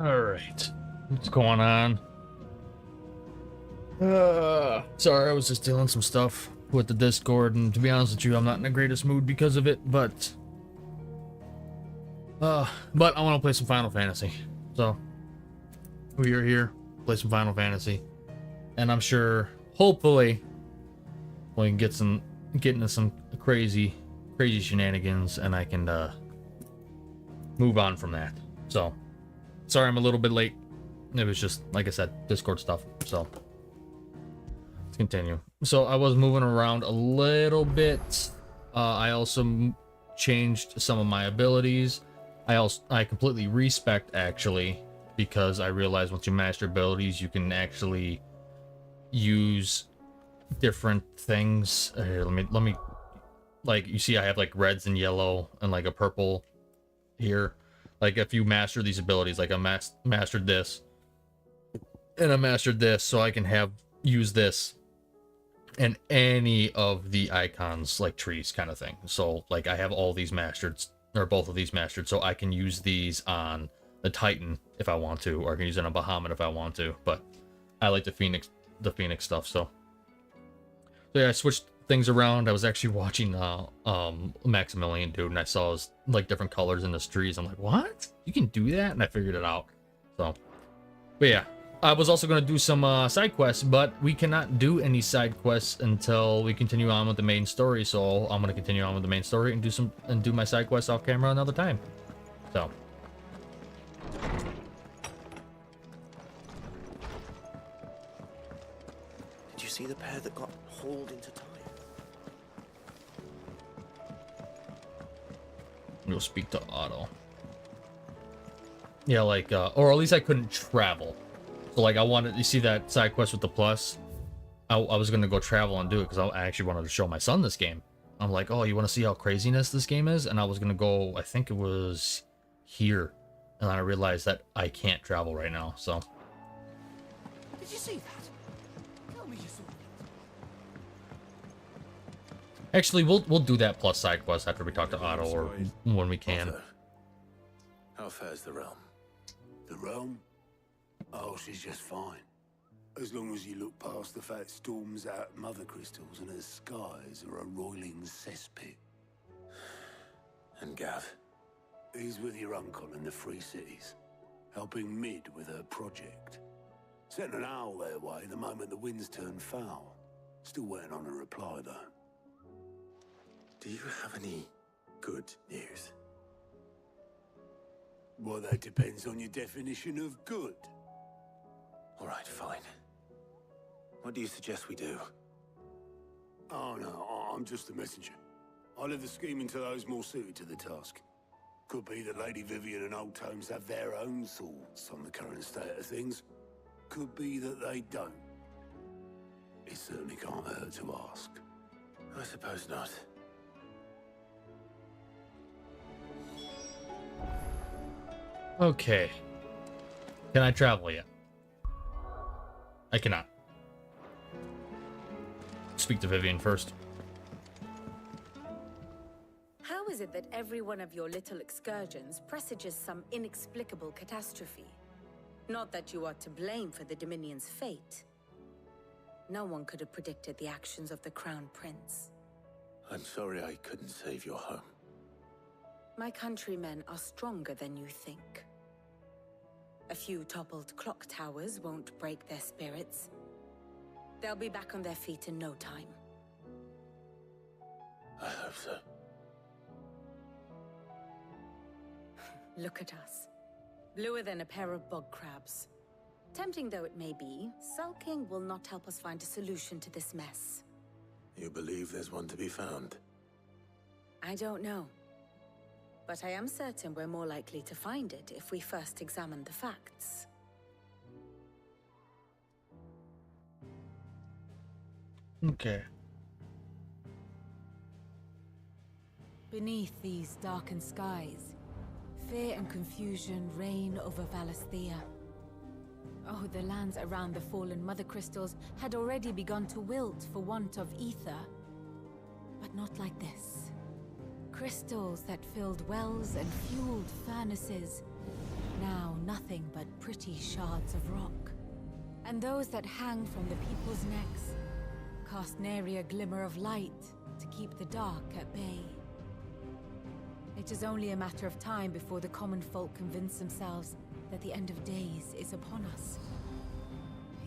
All right, what's going on? Sorry, I was just dealing some stuff with the Discord, and to be honest with you, I'm not in the greatest mood because of it. But I want to play some Final Fantasy, so we are here, play some Final Fantasy, and I'm sure, hopefully, we can get into some crazy shenanigans, and I can move on from that. So, sorry I'm a little bit late. It was just, like I said, Discord stuff. So, let's continue. So, I was moving around a little bit. I also changed some of my abilities. I completely respect, actually, because I realized once you master abilities, you can actually use different things. Here, let me, like, you see I have like reds and yellow and like a purple here. Like, if you master these abilities, like I mastered this and I mastered this, so I can use this and any of the icons, like trees kind of thing. So like I have all these mastered, or both of these mastered, so I can use these on the Titan if I want to, or I can use it on Bahamut if I want to. But I like the Phoenix stuff. So yeah, I switched things around. I was actually watching Maximilian Dude, and I saw his like different colors in the trees. I'm like, what? You can do that? And I figured it out. So, but yeah, I was also going to do some side quests, but we cannot do any side quests until we continue on with the main story. So I'm going to continue on with the main story and do my side quests off camera another time. So. Did you see the pair that got hauled into time? We'll speak to Otto. Yeah, like, or at least I couldn't travel. So, like, I wanted, you see that side quest with the plus? I was going to go travel and do it because I actually wanted to show my son this game. I'm like, oh, you want to see how craziness this game is? And I was going to go, I think it was here. And I realized that I can't travel right now, so. Did you see that? Tell me you saw it. Actually, we'll do that plus side quest after we talk to Otto, or when we can. Otto, how fares the realm? The realm? Oh, she's just fine. As long as you look past the fat storms out mother crystals and her skies are a roiling cesspit. And Gav? He's with your uncle in the Free Cities, helping Mid with her project. Sent an owl their way the moment the winds turned foul. Still waiting on a reply, though. Do you have any good news? Well, that depends on your definition of good. All right, fine. What do you suggest we do? Oh, no, I'm just a messenger. I leave the scheming to those more suited to the task. Could be that Lady Vivian and Old Tomes have their own thoughts on the current state of things. Could be that they don't. It certainly can't hurt to ask. I suppose not. Okay. Can I travel yet? I cannot. Speak to Vivian first. How is it that every one of your little excursions presages some inexplicable catastrophe? Not that you are to blame for the Dominion's fate. No one could have predicted the actions of the Crown Prince. I'm sorry I couldn't save your home. My countrymen are stronger than you think. A few toppled clock towers won't break their spirits. They'll be back on their feet in no time. I hope so. Look at us. Bluer than a pair of bog crabs. Tempting though it may be, sulking will not help us find a solution to this mess. You believe there's one to be found? I don't know. But I am certain we're more likely to find it if we first examine the facts. Okay. Beneath these darkened skies, fear and confusion reign over Valisthea. Oh, the lands around the fallen mother crystals had already begun to wilt for want of ether. But not like this. Crystals that filled wells and fueled furnaces now nothing but pretty shards of rock. And those that hang from the people's necks cast nary a glimmer of light to keep the dark at bay. It is only a matter of time before the common folk convince themselves that the end of days is upon us.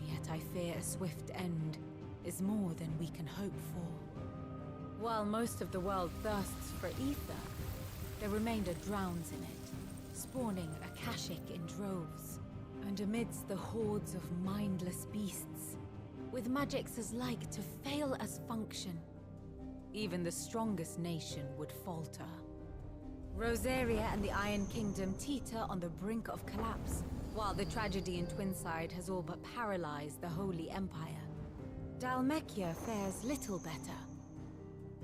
Yet I fear a swift end is more than we can hope for. While most of the world thirsts for ether, the remainder drowns in it, spawning Akashic in droves. And amidst the hordes of mindless beasts, with magics as like to fail as function, even the strongest nation would falter. Rosaria and the Iron Kingdom teeter on the brink of collapse, while the tragedy in Twinside has all but paralyzed the Holy Empire. Dalmekia fares little better.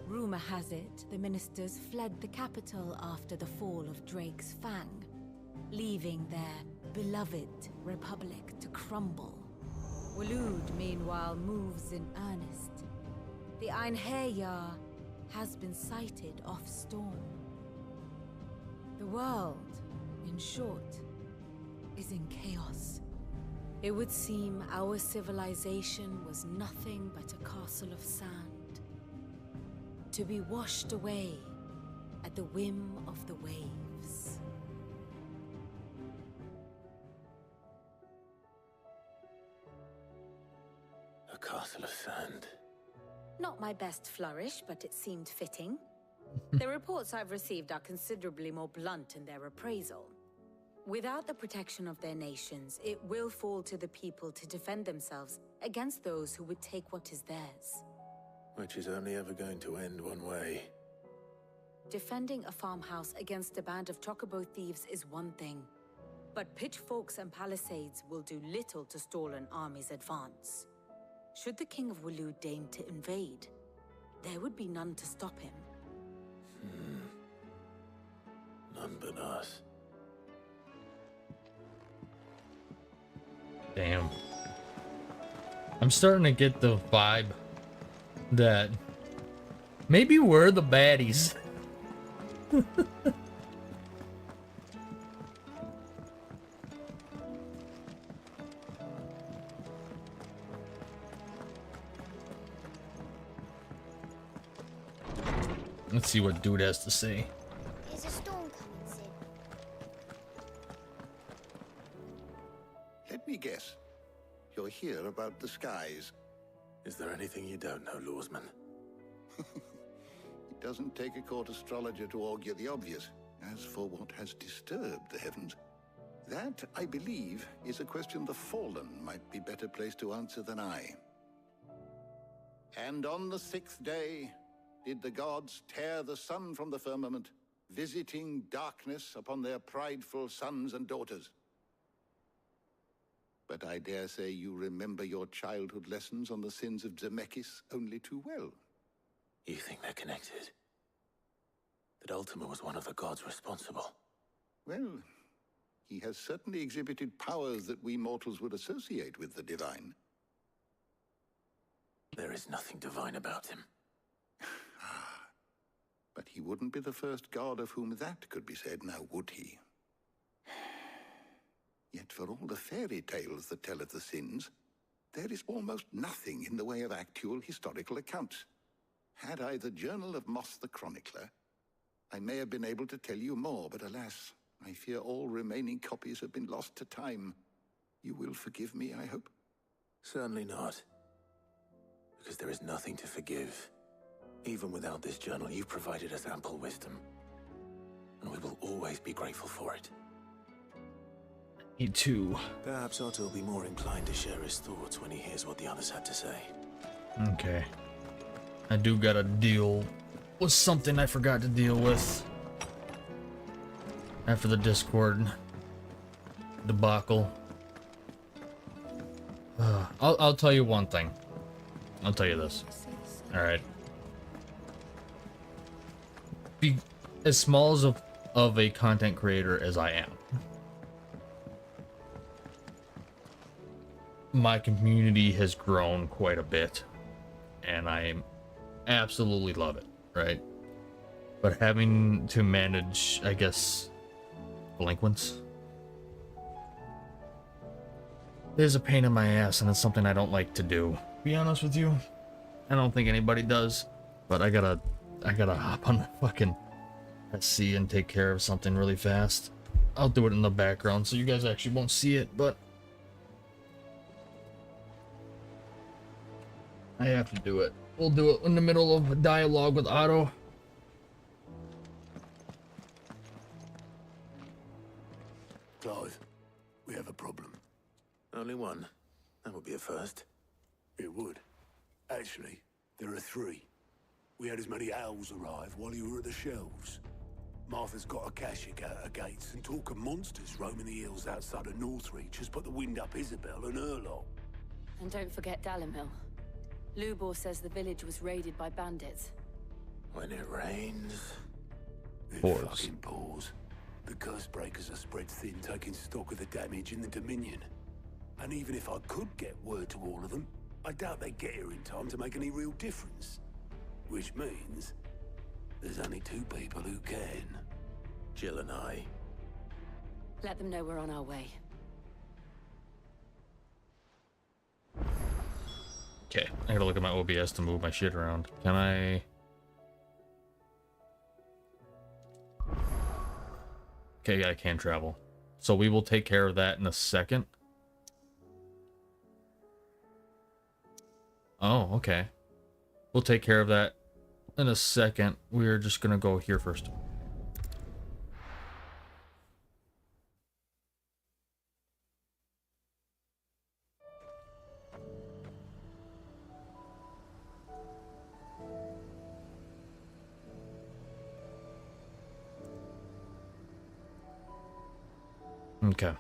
Rumor has it the ministers fled the capital after the fall of Drake's Fang, leaving their beloved republic to crumble. Waloed, meanwhile, moves in earnest. The Einherjar has been sighted off Storm. The world, in short, is in chaos. It would seem our civilization was nothing but a castle of sand, to be washed away at the whim of the waves. A castle of sand. Not my best flourish, but it seemed fitting. The reports I've received are considerably more blunt in their appraisal. Without the protection of their nations, it will fall to the people to defend themselves against those who would take what is theirs. Which is only ever going to end one way. Defending a farmhouse against a band of chocobo thieves is one thing, but pitchforks and palisades will do little to stall an army's advance. Should the King of Waloed deign to invade, there would be none to stop him. None but us. Damn. I'm starting to get the vibe that maybe we're the baddies. Let's see what dude has to say. Is a storm coming, Sid? Let me guess. You're here about the skies. Is there anything you don't know, Lawsman? It doesn't take a court astrologer to augur the obvious. As for what has disturbed the heavens, that, I believe, is a question the Fallen might be better placed to answer than I. And on the sixth day did the gods tear the sun from the firmament, visiting darkness upon their prideful sons and daughters. But I dare say you remember your childhood lessons on the sins of Zemeckis only too well. You think they're connected? That Ultima was one of the gods responsible? Well, he has certainly exhibited powers that we mortals would associate with the divine. There is nothing divine about him. But he wouldn't be the first god of whom that could be said, now would he? Yet for all the fairy tales that tell of the sins, there is almost nothing in the way of actual historical accounts. Had I the Journal of Moss the Chronicler, I may have been able to tell you more, but alas, I fear all remaining copies have been lost to time. You will forgive me, I hope? Certainly not. Because there is nothing to forgive. Even without this journal, you've provided us ample wisdom. And we will always be grateful for it. Me too. Perhaps Otto will be more inclined to share his thoughts when he hears what the others had to say. Okay. I do gotta deal with something I forgot to deal with after the Discord debacle. I'll tell you one thing. I'll tell you this. All right. Be as small as of a content creator as I am, my community has grown quite a bit, and I absolutely love it, right? But having to manage, I guess, delinquents It is a pain in my ass, and it's something I don't like to do. To be honest with you, I don't think anybody does. But I gotta hop on the fucking SC and take care of something really fast. I'll do it in the background, so you guys actually won't see it, but I have to do it. We'll do it in the middle of a dialogue with Otto. Clive, we have a problem. Only one. That would be a first. It would. Actually, there are three. We had as many owls arrive while you were at the shelves. Martha's got a Kashik out her gates, and talk of monsters roaming the hills outside of Northreach has put the wind up Isabel and her lot. And don't forget Dalimil. Lubor says the village was raided by bandits. When it rains... It Pours. fucking pours. The curse breakers are spread thin, taking stock of the damage in the Dominion. And even if I could get word to all of them, I doubt they'd get here in time to make any real difference. Which means there's only two people who can. Jill and I. Let them know we're on our way. Okay, I gotta look at my OBS to move my shit around. Can I... Okay, yeah, I can travel. So we will take care of that in a second. Oh, okay. We'll take care of that in a second. We're just gonna go here first. Okay.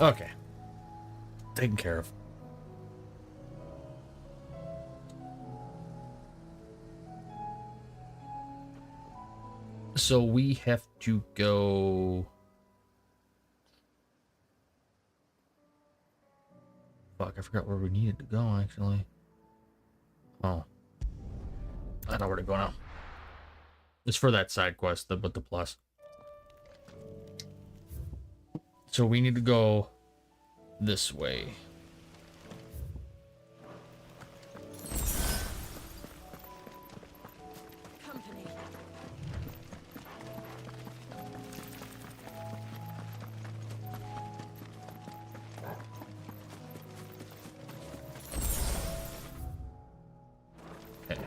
Okay. Taken care of. So we have to go... Fuck, I forgot where we needed to go, actually. Oh. I know where to go now. It's for that side quest, but the plus. So we need to go this way. Company. Okay.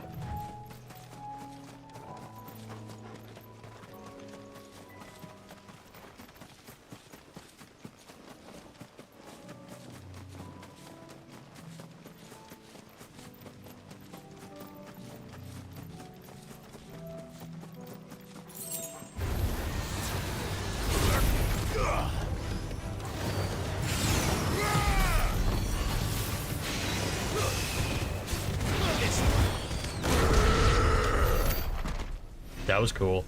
That was cool.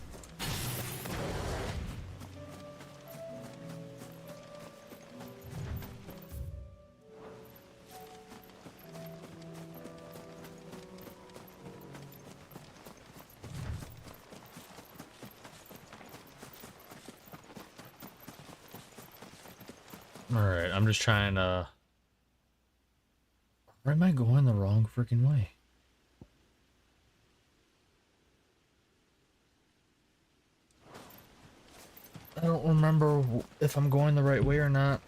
All right, I'm just trying to... Or am I going the wrong freaking way? I don't remember if I'm going the right way or not.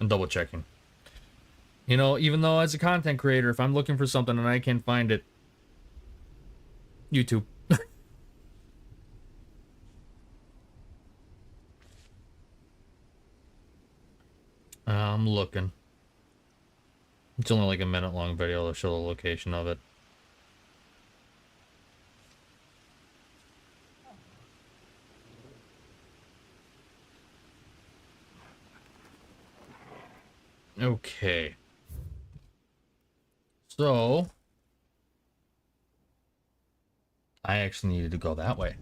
I'm double checking. You know, even though as a content creator, if I'm looking for something and I can't find it, YouTube. I'm looking. It's only like a minute long video to show the location of it. Okay. So I actually needed to go that way.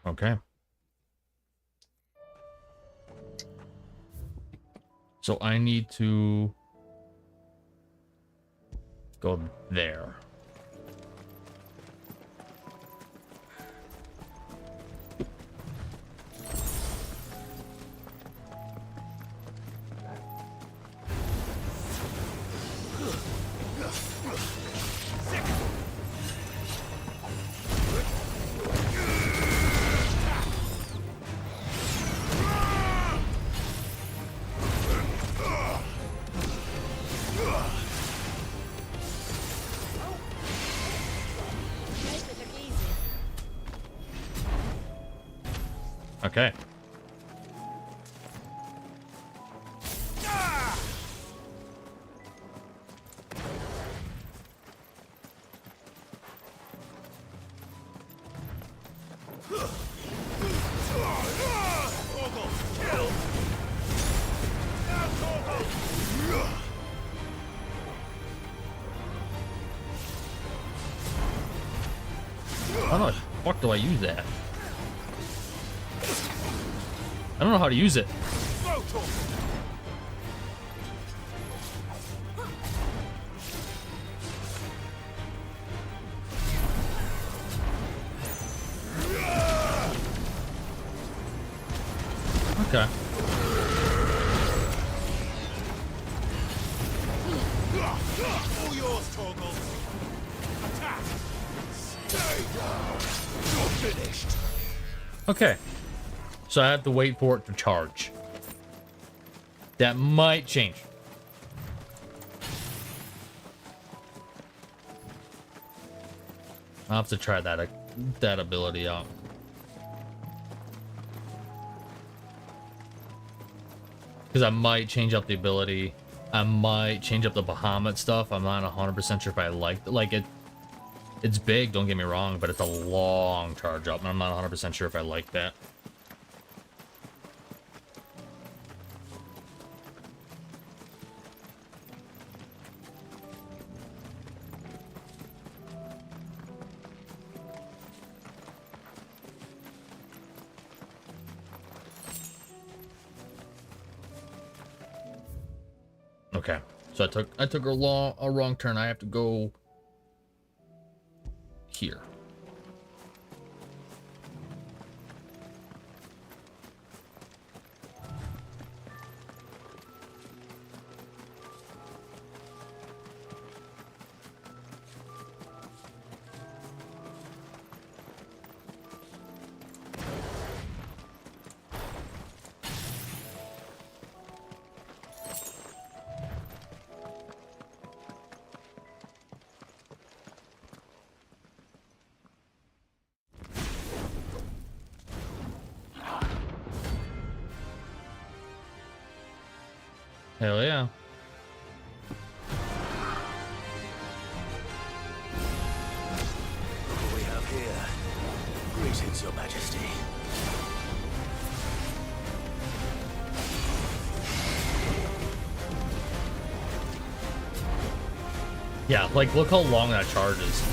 Okay. So I need to go there. Okay. How the fuck do I use that? I don't know how to use it. Okay. All yours, Torgal. Attack. Stay down. You're finished. Okay. So I have to wait for it to charge. That might change. I'll have to try that ability out. Because I might change up the ability. I might change up the Bahamut stuff. I'm not 100% sure if I like it. It's big, don't get me wrong, but it's a long charge up, and I'm not 100% sure if I like that. Okay, so I took a wrong turn. I have to go here. Hell yeah. What we have here? Greetings, Your Majesty. Yeah, like, look how long that charge is.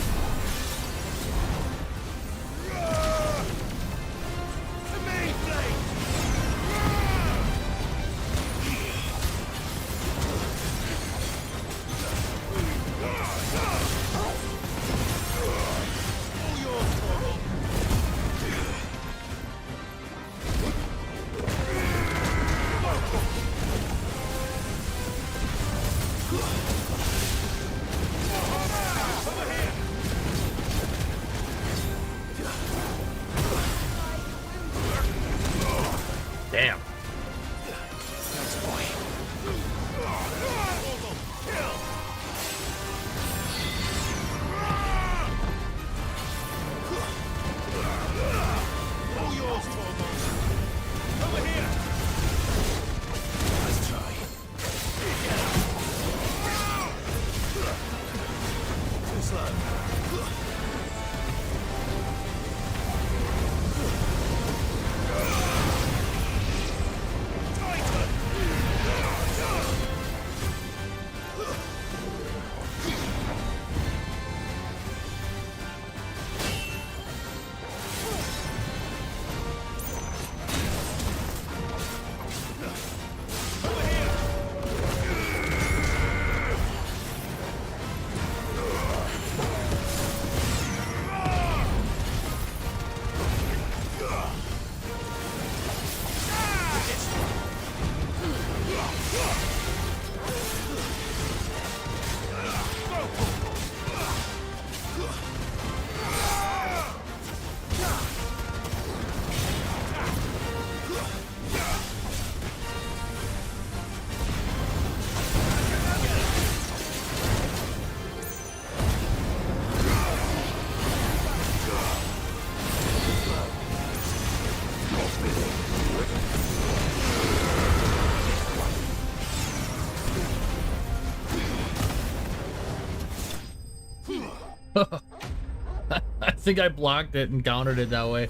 I think I blocked it and countered it that way.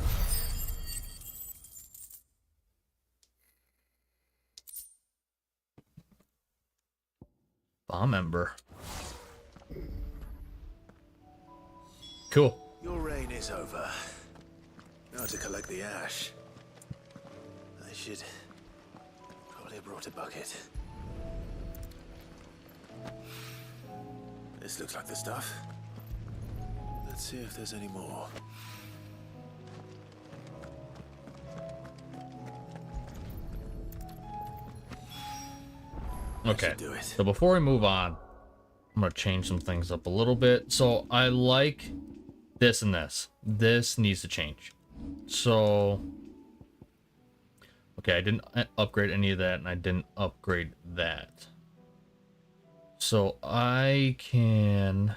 Bomb ember. Cool. Your reign is over. Now to collect the ash. I should probably have brought a bucket. This looks like the stuff. Let's see if there's any more. Okay, Do it. so before we move on, I'm gonna change some things up a little bit. So I like this and this. This needs to change. So, okay, I didn't upgrade any of that, and I didn't upgrade that. So I can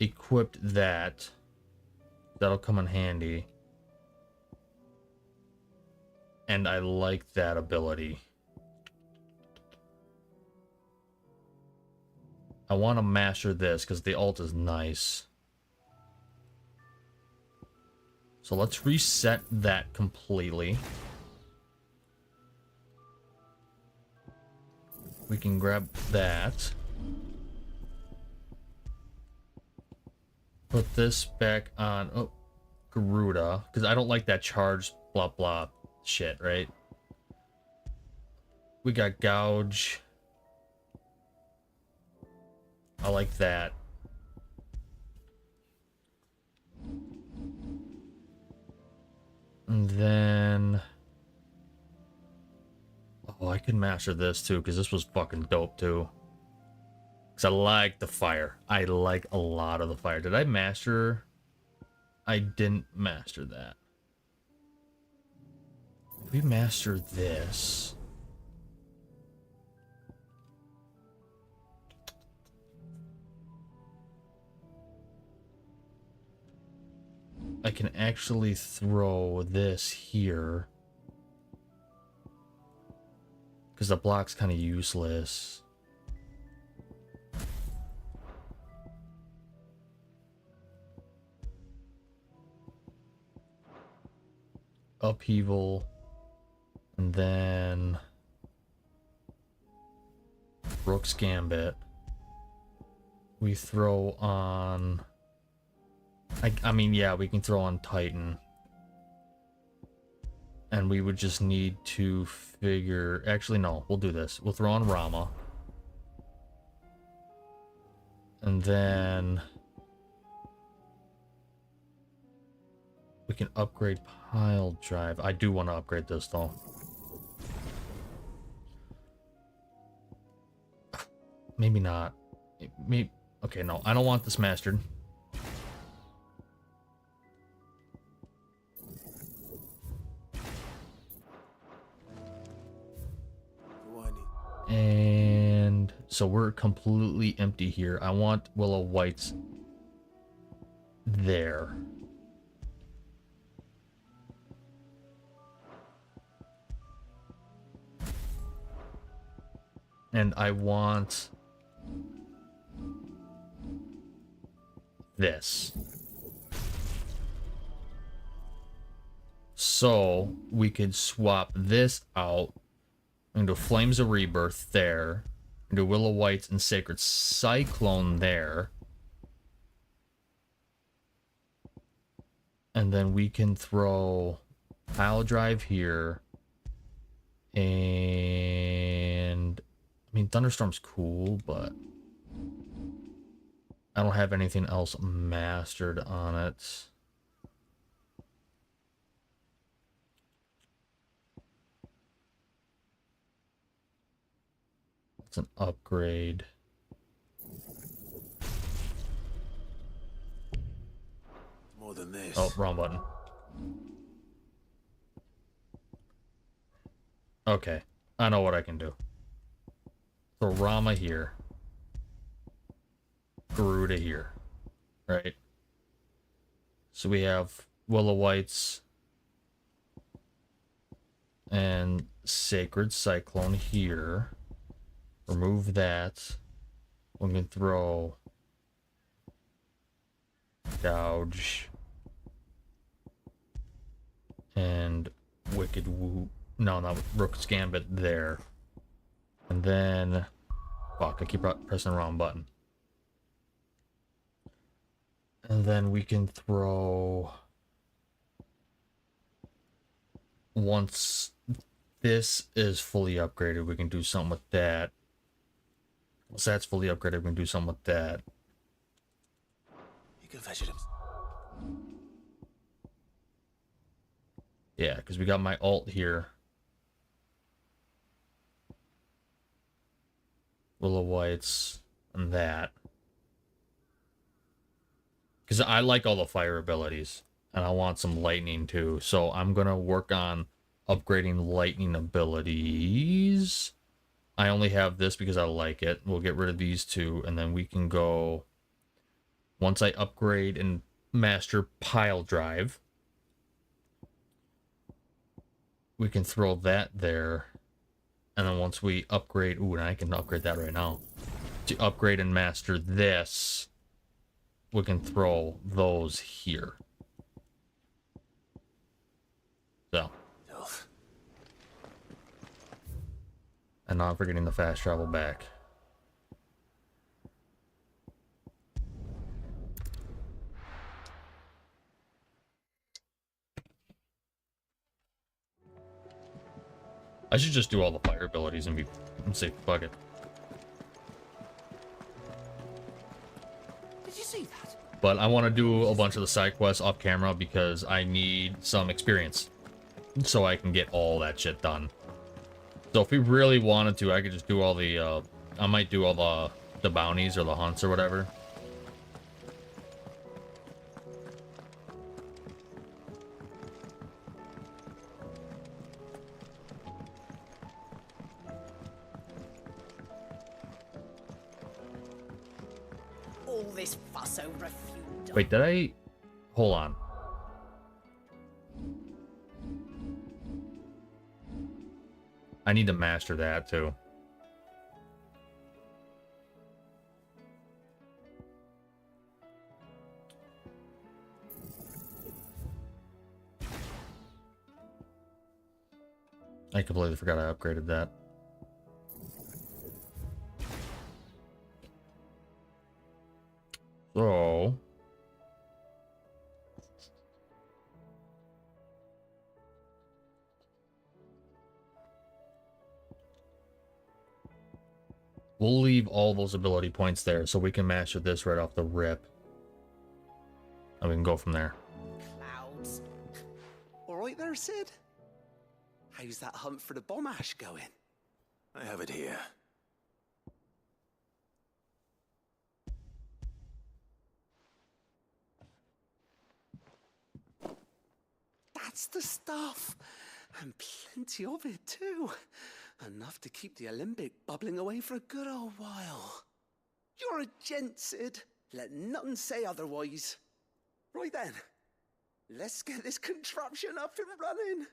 equip that. That'll come in handy. And I like that ability. I want to master this because the ult is nice. So let's reset that completely. We can grab that. Put this back on Garuda, because I don't like that charge blah blah shit, right? We got gouge. I like that. And then oh, I can master this too, because this was fucking dope too. Because I like the fire. I like a lot of the fire. Did I master? I didn't master that. If we master this. I can actually throw this here. Because the block's kind of useless. Upheaval. And then Rook's Gambit. We throw on... I mean, yeah, we can throw on Titan. And we would just need to figure... Actually, no, we'll do this. We'll throw on Rama. And then... we can upgrade Pile Drive. I do want to upgrade this, though. Maybe not. Maybe... Okay, no, I don't want this mastered. And so we're completely empty here. I want Willow Whites there. And I want this. So we could swap this out into Flames of Rebirth there, into Willow Whites and Sacred Cyclone there. And then we can throw Pile Drive here. And I mean, Thunderstorm's cool, but I don't have anything else mastered on it. It's an upgrade. More than this. Oh, wrong button. Okay, I know what I can do. Throw Rama here. Garuda here. Right? So we have Willow Whites and Sacred Cyclone here. Remove that. We can throw Dodge. And Wicked Woo. No, not Rook's Gambit there. And then... Fuck, I keep pressing the wrong button. And then we can throw... Once this is fully upgraded, we can do something with that. Once that's fully upgraded, we can do something with that. You can fetch it. Yeah, because we got my alt here. Willow Whites and that. Because I like all the fire abilities. And I want some lightning too. So I'm going to work on upgrading lightning abilities. I only have this because I like it. We'll get rid of these two. And then we can go... Once I upgrade and master Pile Drive, we can throw that there. And then once we upgrade... Ooh, and I can upgrade that right now. To upgrade and master this, we can throw those here. So. And now I'm forgetting the fast travel back. I should just do all the fire abilities and say fuck it. Did you see that? But I want to do a bunch of the side quests off camera because I need some experience so I can get all that shit done. So if we really wanted to, I could just do all the I might do all the bounties or the hunts or whatever. All this fuss over a few... Wait, did I... Hold on. I need to master that too. I completely forgot I upgraded that. So... we'll leave all those ability points there so we can master this right off the rip. And we can go from there. Clouds. All right there, Sid? How's that hunt for the bomb ash going? I have it here. That's the stuff. And plenty of it, too. Enough to keep the Olympic bubbling away for a good old while. You're a gent, Sid. Let nothing say otherwise. Right then, let's get this contraption up and running.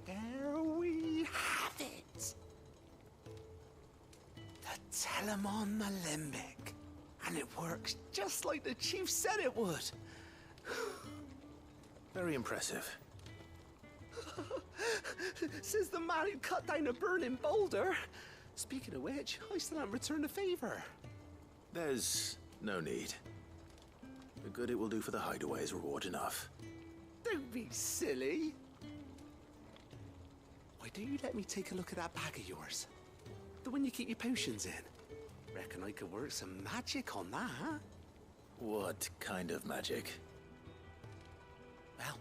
There we have it. The Telemon Alembic. And it works just like the chief said it would. Very impressive. Says the man who cut down a burning boulder. Speaking of which, I still haven't returned the favor. There's no need. The good it will do for the hideaway is reward enough. Don't be silly. Why don't you let me take a look at that bag of yours? The one you keep your potions in. Reckon I could work some magic on that, huh? What kind of magic? Well,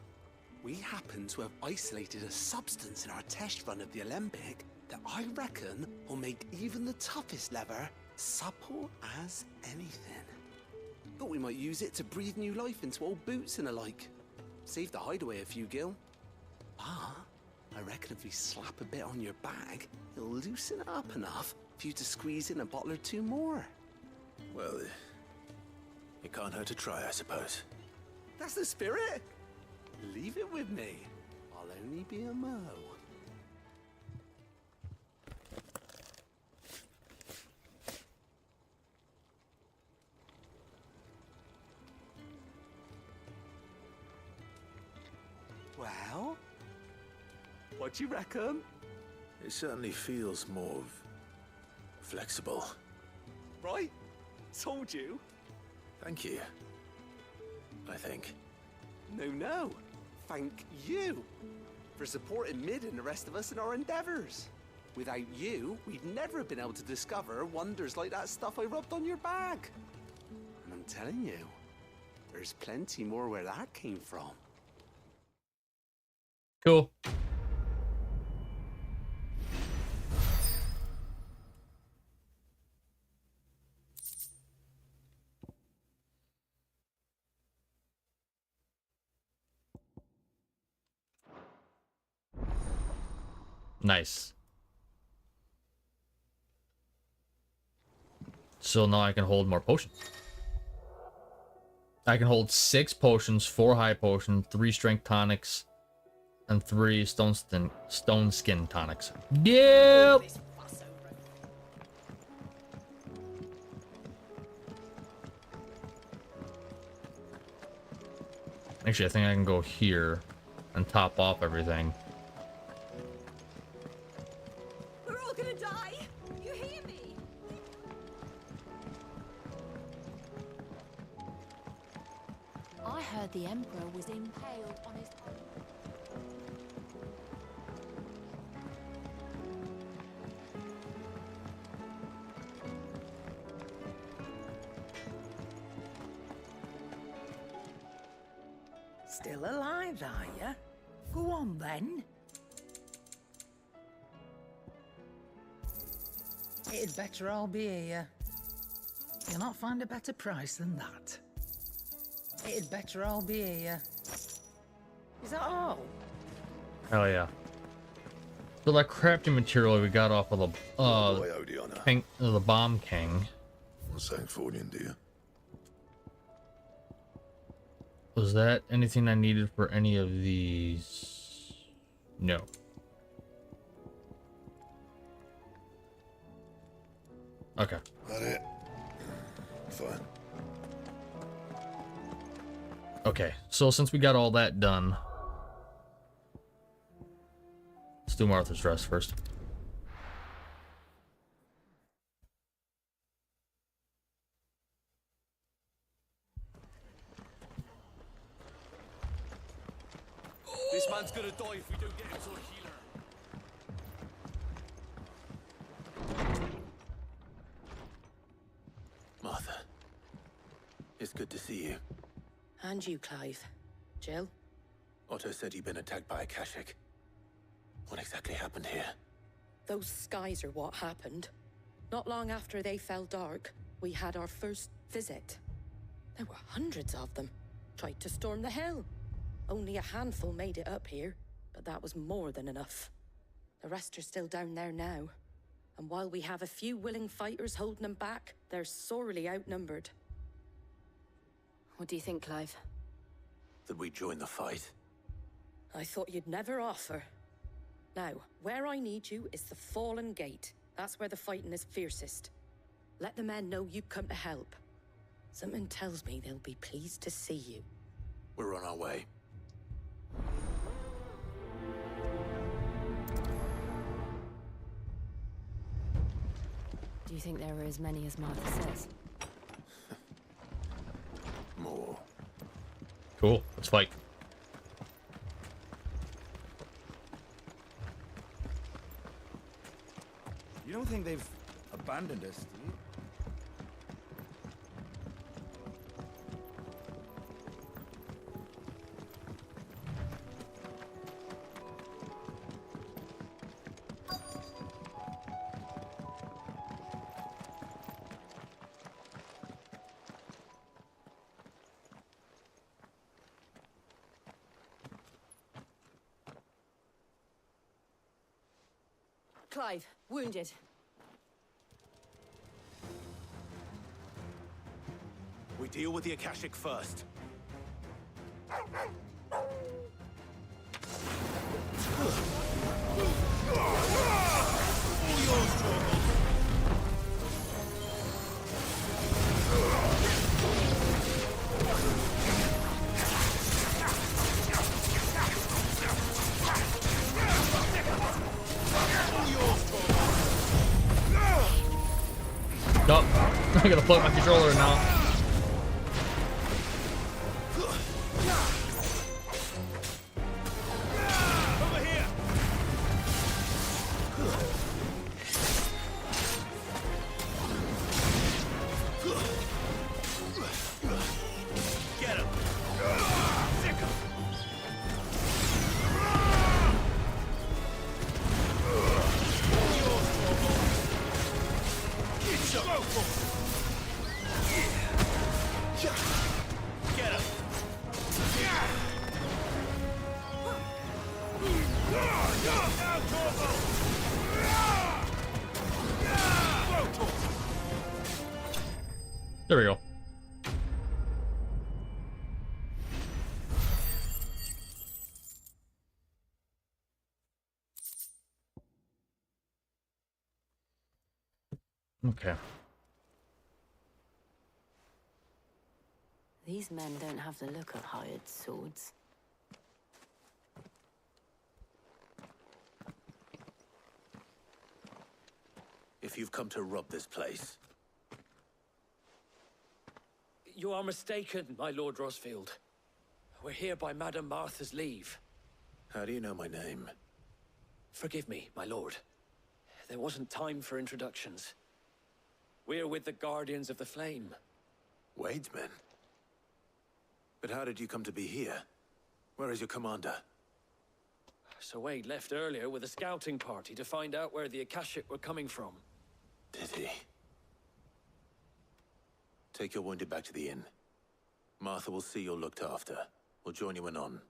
we happen to have isolated a substance in our test run of the Olympic that I reckon will make even the toughest lever supple as anything. Thought we might use it to breathe new life into old boots and the like. Save the hideaway a few gil. Ah, I reckon if we slap a bit on your bag, it'll loosen it up enough for you to squeeze in a bottle or two more. Well, It can't hurt to try, I suppose. That's the spirit. Leave it with me. I'll only be a mo. Well, what do you reckon? It certainly feels more flexible. Right? Told you. Thank you. I think. No. Thank you for supporting Mid and the rest of us in our endeavors. Without you, we'd never have been able to discover wonders like that stuff I rubbed on your bag. And I'm telling you, there's plenty more where that came from. Cool. Nice. So now I can hold more potions. I can hold 6 potions, 4 high potions, 3 strength tonics, and 3 stone skin tonics. Yep. Actually, I think I can go here and top off everything. We're all gonna die! You hear me? I heard the Emperor was impaled on his... Still alive, are you? Go on, then. It'd better all be here. You'll not find a better price than that. It'd better all be here. Is that all? Hell yeah. So that crafting material we got off of the the Bomb King. What's that for you, dear? Was that anything I needed for any of these? No. Okay. That it? Fine. Okay, so since we got all that done, let's do Martha's Rest first. This man's gonna die if we don't get him to a healer. Martha. It's good to see you. And you, Clive. Jill? Otto said you'd been attacked by a Kashik. What exactly happened here? Those skies are what happened. Not long after they fell dark, we had our first visit. There were hundreds of them. Tried to storm the hill. Only a handful made it up here, but that was more than enough. The rest are still down there now. And while we have a few willing fighters holding them back, they're sorely outnumbered. What do you think, Clive? That we join the fight? I thought you'd never offer. Now, where I need you is the Fallen Gate. That's where the fighting is fiercest. Let the men know you've come to help. Something tells me they'll be pleased to see you. We're on our way. Do you think there were as many as Martha says? More. Cool, let's fight. You don't think they've abandoned us, do you? Clive, wounded. We deal with the Akashic first. Nope. I gotta plug my controller in now. Over here. Get him. Sick him. Get him. There we go. Okay. These men don't have the look of hired swords. If you've come to rob this place, You are mistaken, my Lord Rosfield. We're here by Madame Martha's leave. how do you know my name? Forgive me, my lord. There wasn't time for introductions. We're with the Guardians of the Flame. Wade's men? But how did you come to be here? Where is your commander? Sir Wade left earlier with a scouting party to find out where the Akashic were coming from. Did he? Take your wounded back to the inn. Martha will see you're looked after. We'll join you anon.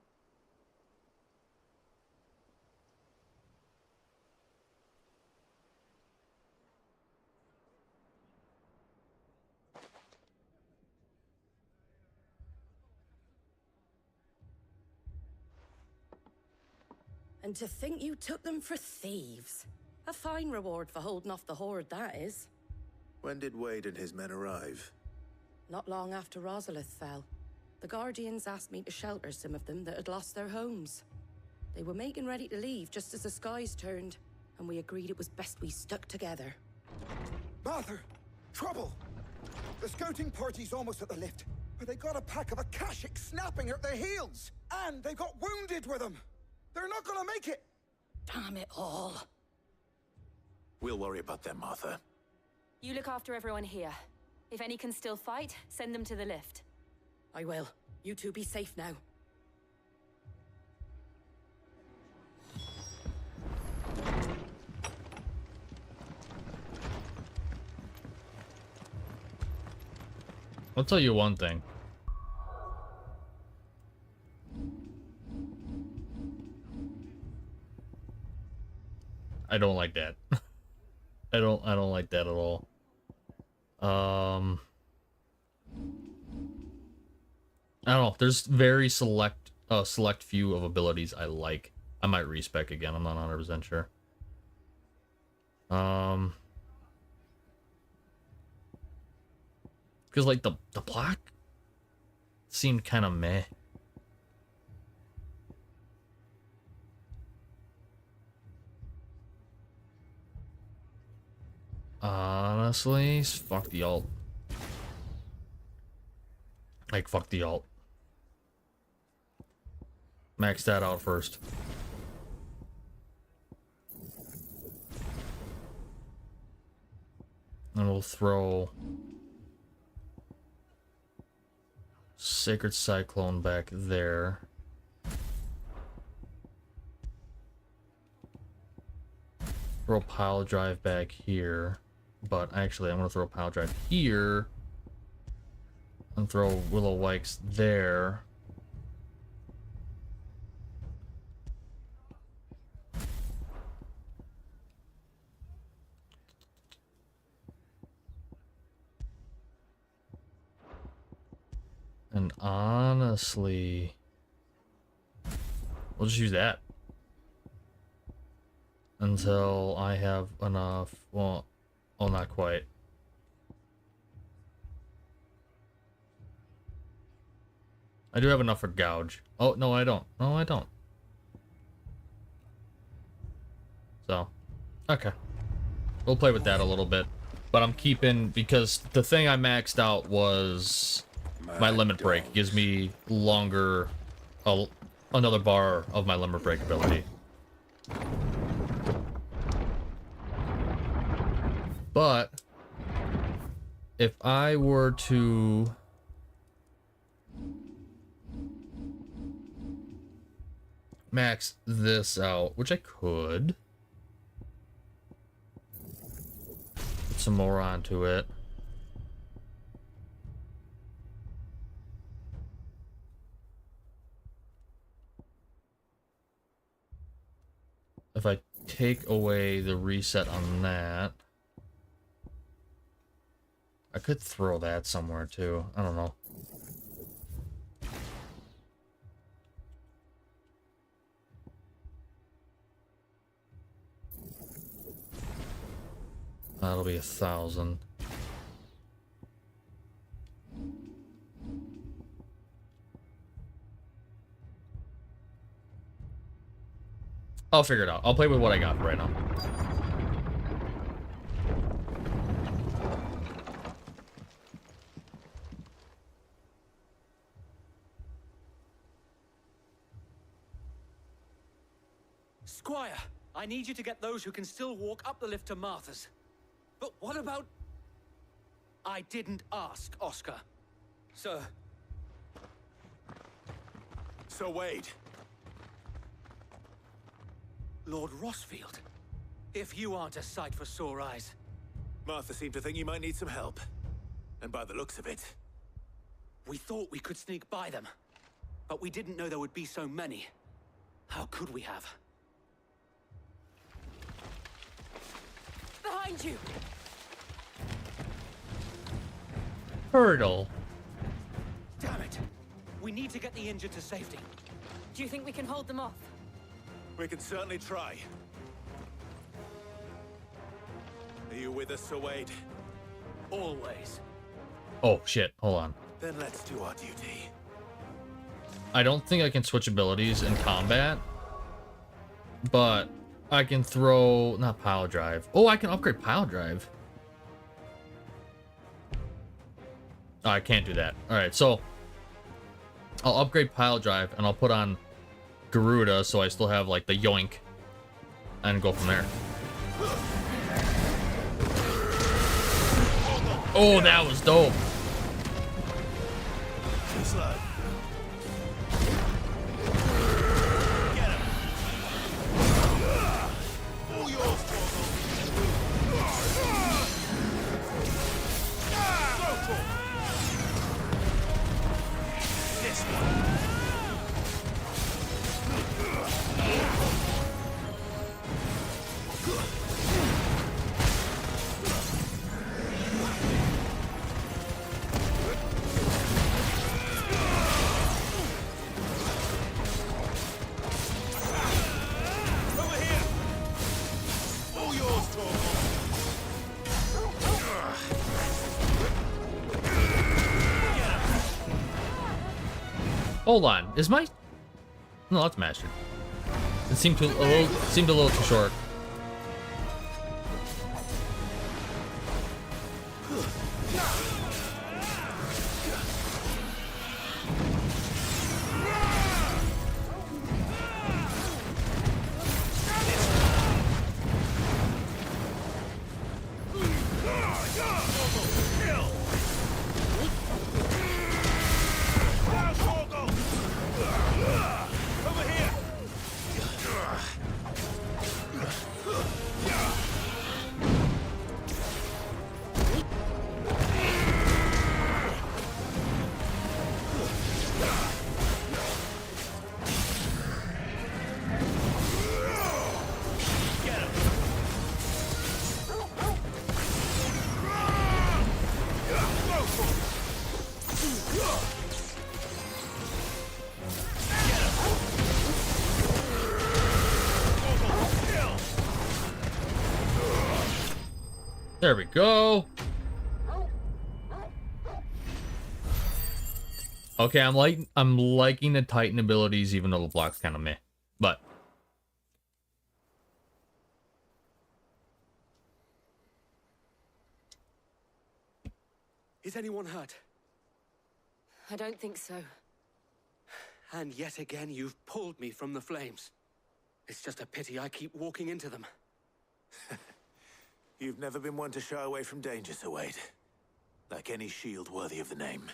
And to think you took them for thieves. A fine reward for holding off the horde, that is. When did Wade and his men arrive? Not long after Rosalith fell, the Guardians asked me to shelter some of them that had lost their homes. They were making ready to leave just as the skies turned, and we agreed it was best we stuck together. Martha! Trouble! The scouting party's almost at the lift, but they got a pack of Akashic snapping at their heels! And they got wounded with them! They're not gonna make it! Damn it all. We'll worry about them, Martha. You look after everyone here. If any can still fight, send them to the lift. I will. You two be safe now. I'll tell you one thing. I don't like that. I don't like that at all. I don't know. There's very select few of abilities I like. I might respec again. I'm not 100% sure. Because like the black seemed kind of meh. Honestly, fuck the alt. Like, fuck the alt. Max that out first. And we'll throw Sacred Cyclone back there. Throw Pile Drive back here. But actually, I'm going to throw Pile Drive here. And throw Willow Wikes there. And honestly, we'll just use that until I have enough. Well, oh, not quite. I do have enough for gouge. Oh, no, I don't. No, I don't. So, okay. We'll play with that a little bit. But I'm keeping, because the thing I maxed out was my limit break. It gives me longer, another bar of my limit break ability. But if I were to max this out, which I could put some more onto it. If I take away the reset on that, I could throw that somewhere too. I don't know. That'll be 1,000. I'll figure it out. I'll play with what I got right now. Squire, I need you to get those who can still walk up the lift to Martha's. But what about... I didn't ask, Oscar. Sir. So Wade. Lord Rossfield. If you aren't a sight for sore eyes. Martha seemed to think you might need some help. And by the looks of it... We thought we could sneak by them. But we didn't know there would be so many. How could we have? Behind you! Hurdle. Damn it! We need to get the injured to safety. Do you think we can hold them off? We can certainly try. Are you with us, Sir Wade? Always. Oh, shit. Hold on. Then let's do our duty. I don't think I can switch abilities in combat, but I can throw... Not pile drive. Oh, I can upgrade pile drive. Oh, I can't do that. Alright, so I'll upgrade pile drive and I'll put on Garuda so I still have like the yoink and go from there. Oh, that was dope. Hold on, is my... No, that's mastered. It seemed a little too short. There we go. Okay, I'm liking the Titan abilities, even though the block's kind of meh. But Is anyone hurt? I don't think so. And yet again, you've pulled me from the flames. It's just a pity I keep walking into them. You've never been one to shy away from danger, Sir Wade. Like any shield worthy of the name.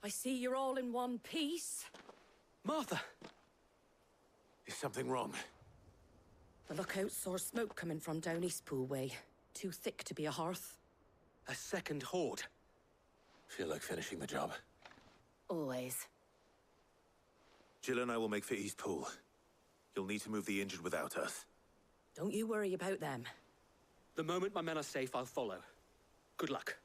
I see you're all in one piece. Martha! Is something wrong? The lookout saw smoke coming from down Eastpool way. Too thick to be a hearth. A second horde. Feel like finishing the job. Always. Jill and I will make for East Pool. You'll need to move the injured without us. Don't you worry about them. The moment my men are safe, I'll follow. Good luck.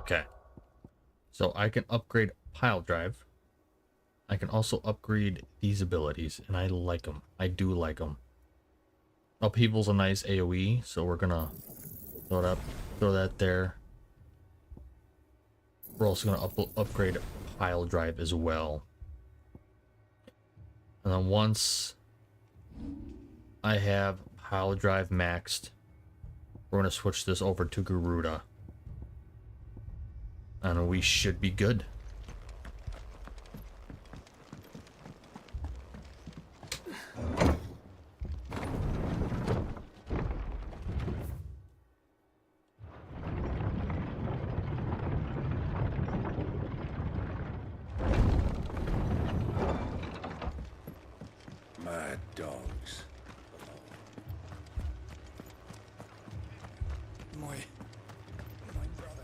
okay. So I can upgrade pile drive. I can also upgrade these abilities, and I like them. I do like them. Upheaval's a nice AoE, so we're gonna throw that there. We're also gonna upgrade pile drive as well. And then once I have pile drive maxed, we're gonna switch this over to Garuda, and we should be good. Mad dogs. My brothers.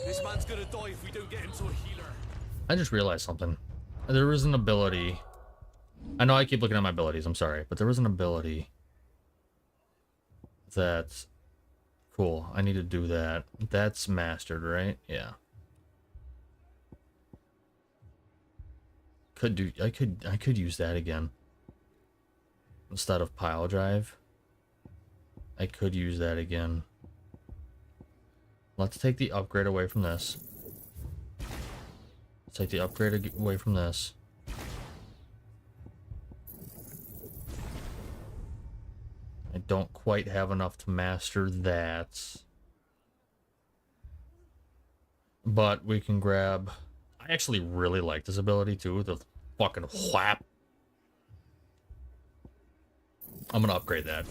This man's gonna die if we don't get him to a healer. I just realized something. There is an ability. I know I keep looking at my abilities, I'm sorry, but there was an ability that's cool. I need to do that. That's mastered, right? Yeah. I could use that again. Instead of pile drive. I could use that again. Let's take the upgrade away from this. Let's take the upgrade away from this. I don't quite have enough to master that. But we can grab... I actually really like this ability too, the fucking whap. I'm gonna upgrade that.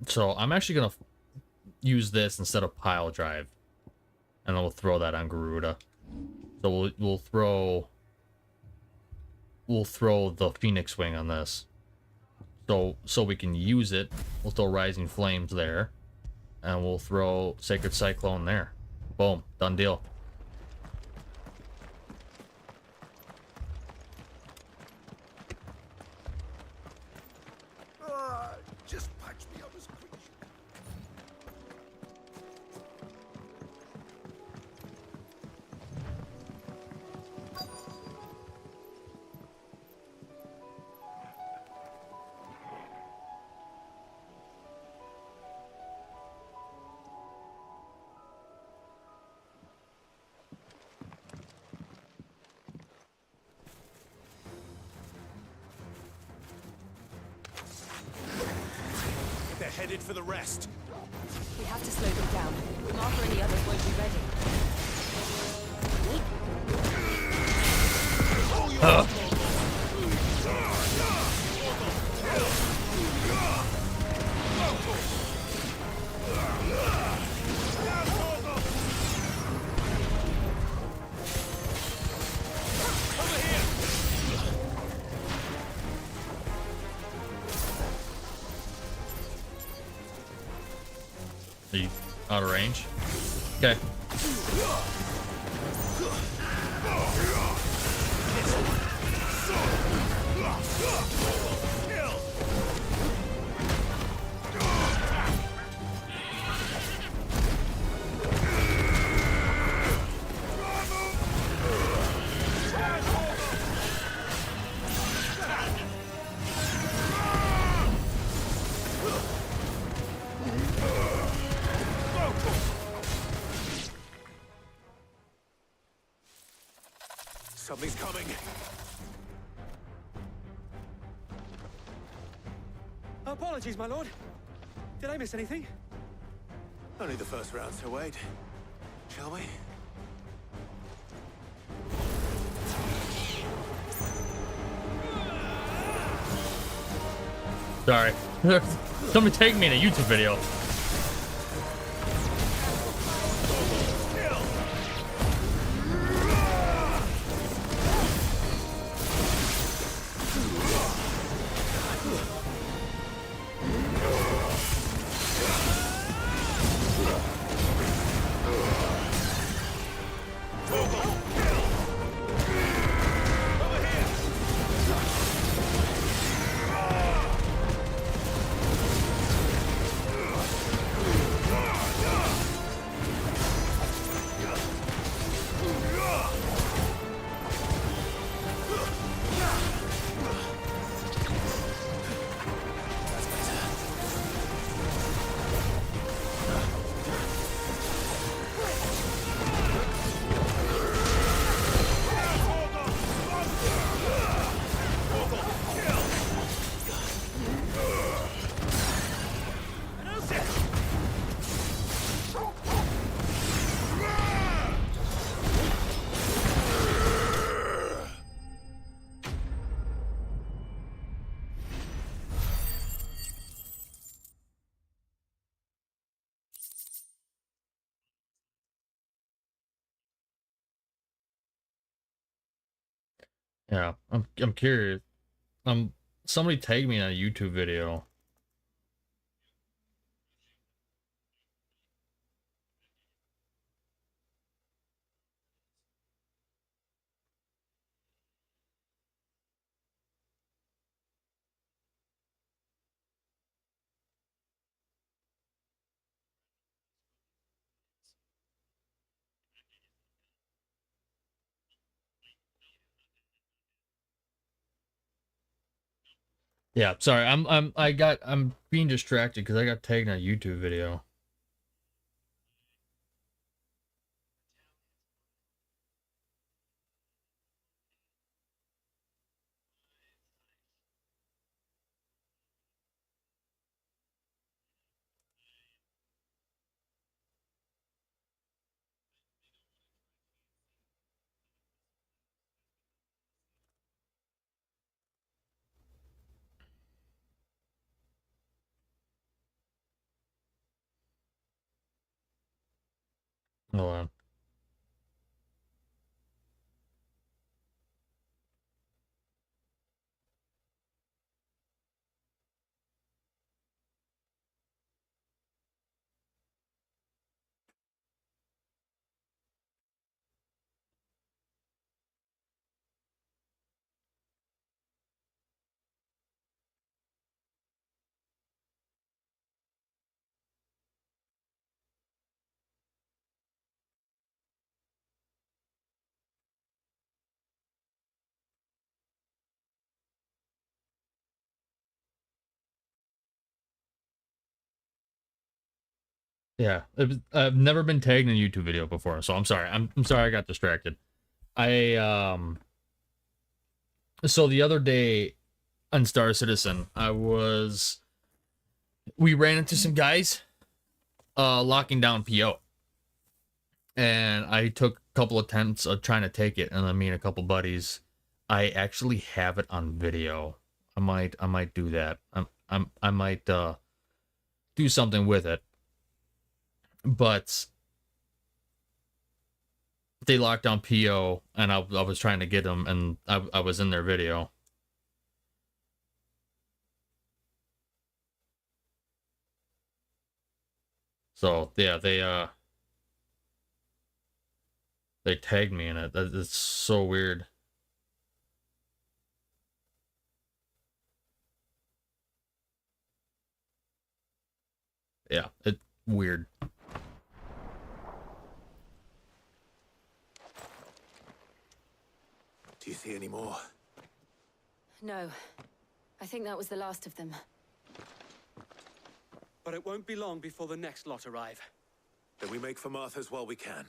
So I'm actually gonna use this instead of pile drive. And then we'll throw that on Garuda. So we'll throw the Phoenix Wing on this. So we can use it. We'll throw Rising Flames there. And we'll throw Sacred Cyclone there. Boom. Done deal. Just patch me up as quick as you can. They're headed for the rest. We have to slow them down. Martha and the others won't be ready. Are you out of range? Okay. Something's coming. Apologies, my lord. Did I miss anything? Only the first round, so wait. Shall we? Sorry. Somebody take me in a YouTube video. Yeah, I'm curious. Somebody tagged me in a YouTube video. Yeah, sorry. I'm being distracted because I got tagged in a YouTube video. Hold on. Yeah, I've never been tagged in a YouTube video before, so I'm sorry. I'm sorry I got distracted. So the other day on Star Citizen, we ran into some guys locking down PO. And I took a couple attempts of trying to take it, and then me and a couple buddies, I actually have it on video. I might do that. I might do something with it. But they locked down PO, and I was trying to get them, and I was in their video. So yeah, they tagged me in it. That's so weird. Yeah, it's weird. Do you see any more? No. I think that was the last of them. But it won't be long before the next lot arrive. Then we make for Martha's while we can.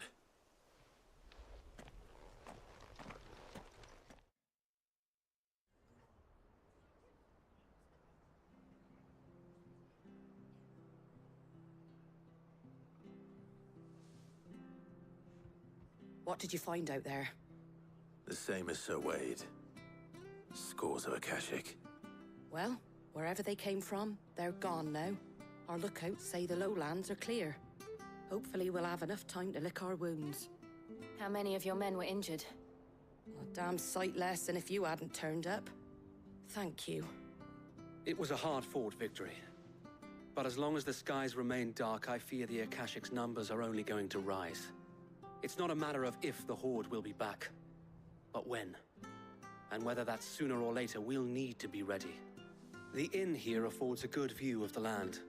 What did you find out there? The same as Sir Wade. Scores of Akashic. Well, wherever they came from, they're gone now. Our lookouts say the lowlands are clear. Hopefully we'll have enough time to lick our wounds. How many of your men were injured? A damn sight less than if you hadn't turned up. Thank you. It was a hard-fought victory. But as long as the skies remain dark, I fear the Akashic's numbers are only going to rise. It's not a matter of if the Horde will be back, but when. And whether that's sooner or later, we'll need to be ready. The inn here affords a good view of the land,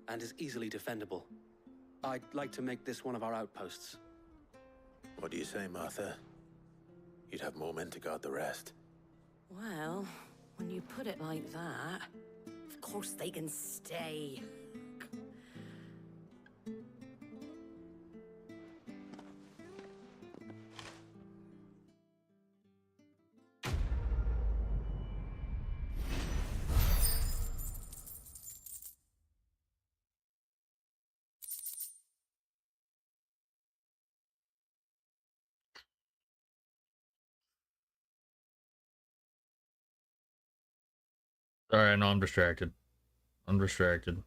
and is easily defendable. I'd like to make this one of our outposts. What do you say, Martha? You'd have more men to guard the rest. Well, when you put it like that, of course they can stay. Sorry, I know I'm distracted. I'm distracted.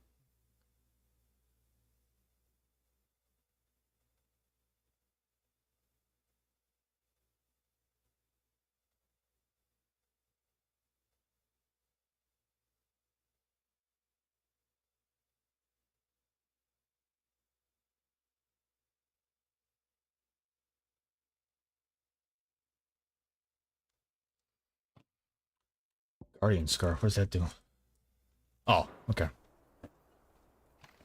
Guardian Scarf, what does that do? Oh, okay.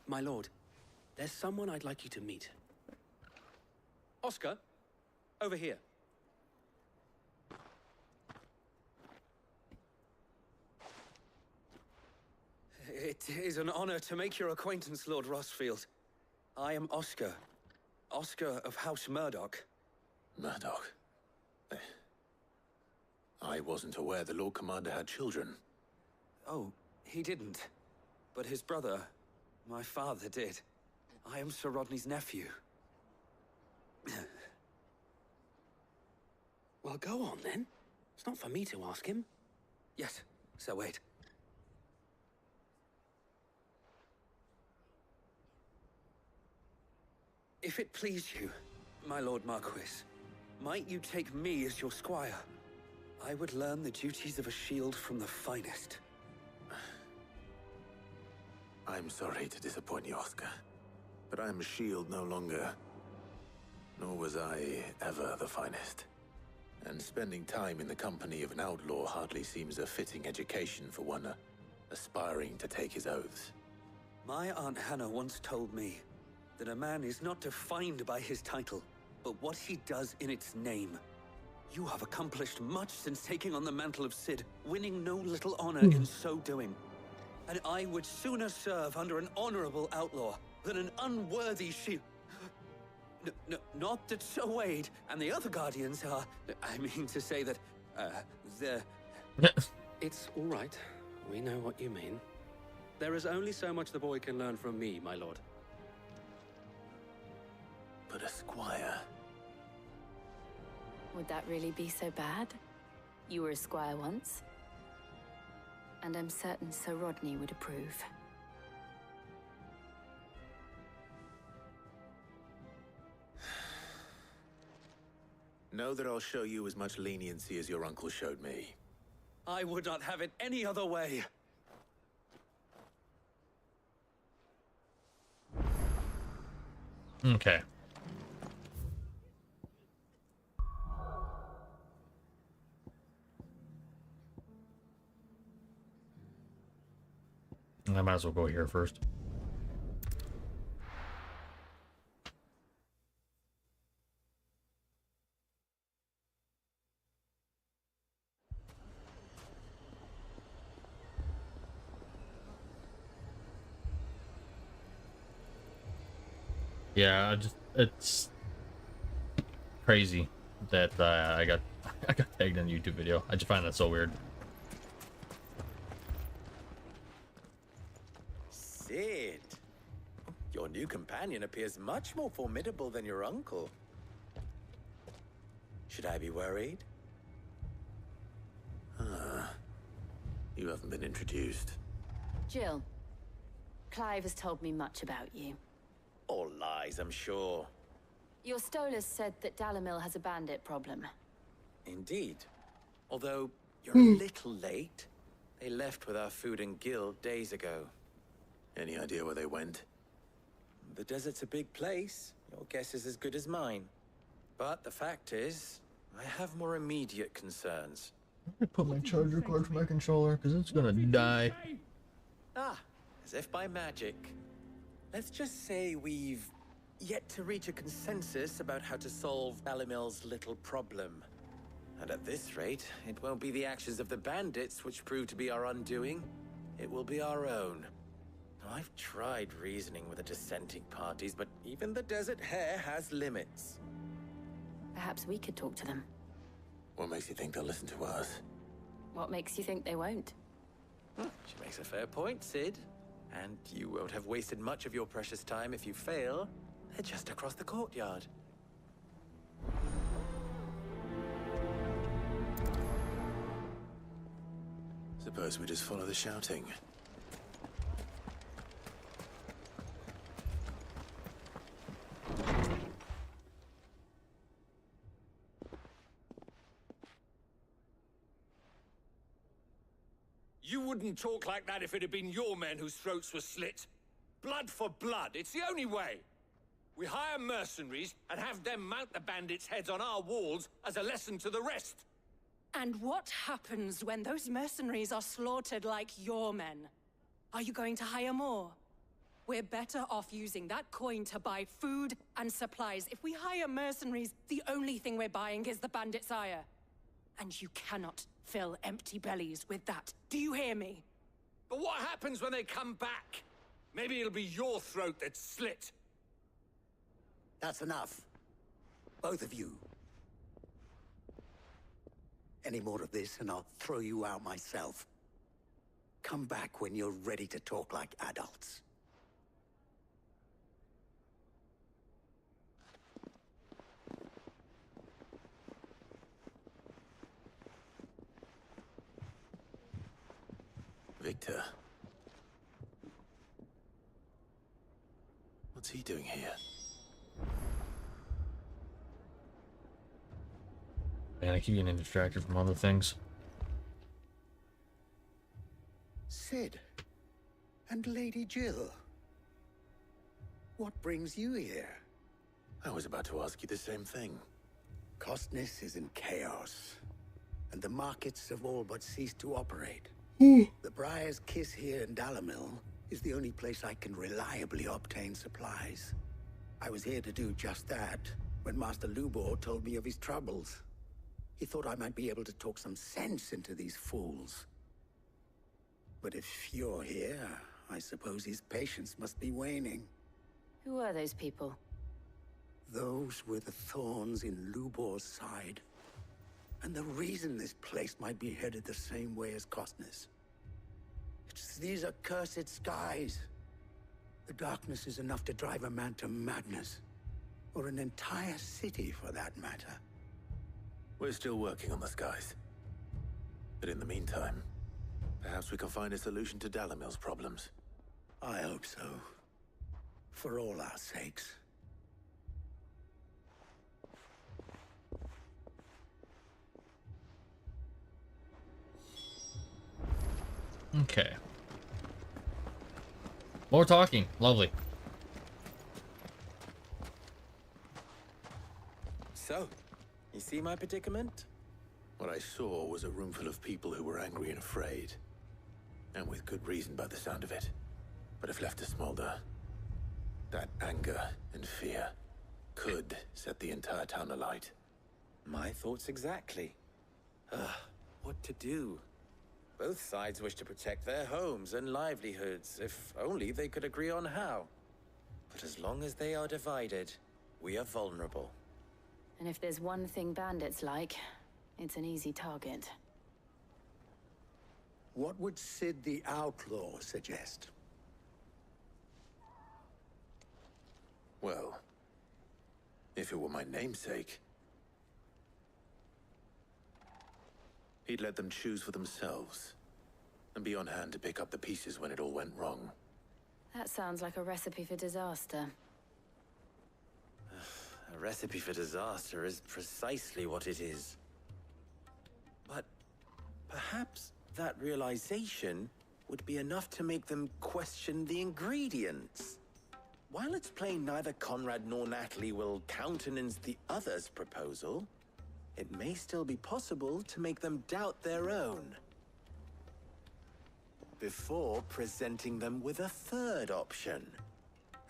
My lord, there's someone I'd like you to meet. Oscar, over here. It is an honor to make your acquaintance, Lord Rossfield. I am Oscar. Oscar of House Murdoch. Murdoch? I wasn't aware the Lord Commander had children. Oh, he didn't. But his brother, my father, did. I am Sir Rodney's nephew. Well, go on then. It's not for me to ask him. Yes, Sir Wade. If it please you, my Lord Marquis, might you take me as your squire? I would learn the duties of a shield from the finest. I'm sorry to disappoint you, Oscar, but I'm a shield no longer. Nor was I ever the finest. And spending time in the company of an outlaw hardly seems a fitting education for one aspiring to take his oaths. My Aunt Hannah once told me that a man is not defined by his title, but what he does in its name. You have accomplished much since taking on the mantle of Cid, winning no little honor in so doing. And I would sooner serve under an honorable outlaw than an unworthy shield. Not that Sir Wade and the other Guardians are... I mean to say that, they're... It's all right. We know what you mean. There is only so much the boy can learn from me, my lord. But a squire... Would that really be so bad? You were a squire once. And I'm certain Sir Rodney would approve. Know that I'll show you as much leniency as your uncle showed me. I would not have it any other way. Okay. I might as well go here first. Yeah, it's crazy that I got tagged in a YouTube video. I just find that so weird. Cid, your new companion appears much more formidable than your uncle. Should I be worried? You haven't been introduced. Jill. Clive has told me much about you. All lies, I'm sure. Your Stolas said that Dalamil has a bandit problem. Indeed. Although, you're a little late. They left with our food and guild days ago. Any idea where they went? The desert's a big place. Your guess is as good as mine. But the fact is, I have more immediate concerns. I'm gonna put my charger cord for my controller because it's gonna die. Ah, as if by magic. Let's just say we've yet to reach a consensus about how to solve Dalamil's little problem. And at this rate, it won't be the actions of the bandits which prove to be our undoing. It will be our own. I've tried reasoning with the dissenting parties, but even the Desert Hare has limits. Perhaps we could talk to them. What makes you think they'll listen to us? What makes you think they won't? She makes a fair point, Sid. And you won't have wasted much of your precious time if you fail. They're just across the courtyard. Suppose we just follow the shouting. You wouldn't talk like that if it had been your men whose throats were slit. Blood for blood, it's the only way. We hire mercenaries and have them mount the bandits' heads on our walls as a lesson to the rest. And what happens when those mercenaries are slaughtered like your men? Are you going to hire more? We're better off using that coin to buy food and supplies. If we hire mercenaries, the only thing we're buying is the bandit's ire. And you cannot fill empty bellies with that. Do you hear me? But what happens when they come back? Maybe it'll be your throat that's slit. That's enough. Both of you. Any more of this and I'll throw you out myself. Come back when you're ready to talk like adults. Victor. What's he doing here? Man, I keep getting distracted from other things. Sid. And Lady Jill. What brings you here? I was about to ask you the same thing. Costness is in chaos, and the markets have all but ceased to operate. The Briar's Kiss here in Dalamil is the only place I can reliably obtain supplies. I was here to do just that when Master Lubor told me of his troubles. He thought I might be able to talk some sense into these fools. But if you're here, I suppose his patience must be waning. Who are those people? Those were the thorns in Lubor's side. And the reason this place might be headed the same way as Costness. It's these accursed skies. The darkness is enough to drive a man to madness. Or an entire city, for that matter. We're still working on the skies. But in the meantime, perhaps we can find a solution to Dalamil's problems. I hope so. For all our sakes. Okay. More talking. Lovely. So, you see my predicament? What I saw was a room full of people who were angry and afraid. And with good reason by the sound of it. But if left to smolder, that anger and fear could set the entire town alight. My thoughts exactly. What to do? Both sides wish to protect their homes and livelihoods, if only they could agree on how. But as long as they are divided, we are vulnerable. And if there's one thing bandits like, it's an easy target. What would Sid the Outlaw suggest? Well, if it were my namesake, He'd let them choose for themselves, and be on hand to pick up the pieces when it all went wrong. That sounds like a recipe for disaster. A recipe for disaster is precisely what it is. But perhaps that realization would be enough to make them question the ingredients. While it's plain neither Conrad nor Natalie will countenance the other's proposal, it may still be possible to make them doubt their own. Before presenting them with a third option.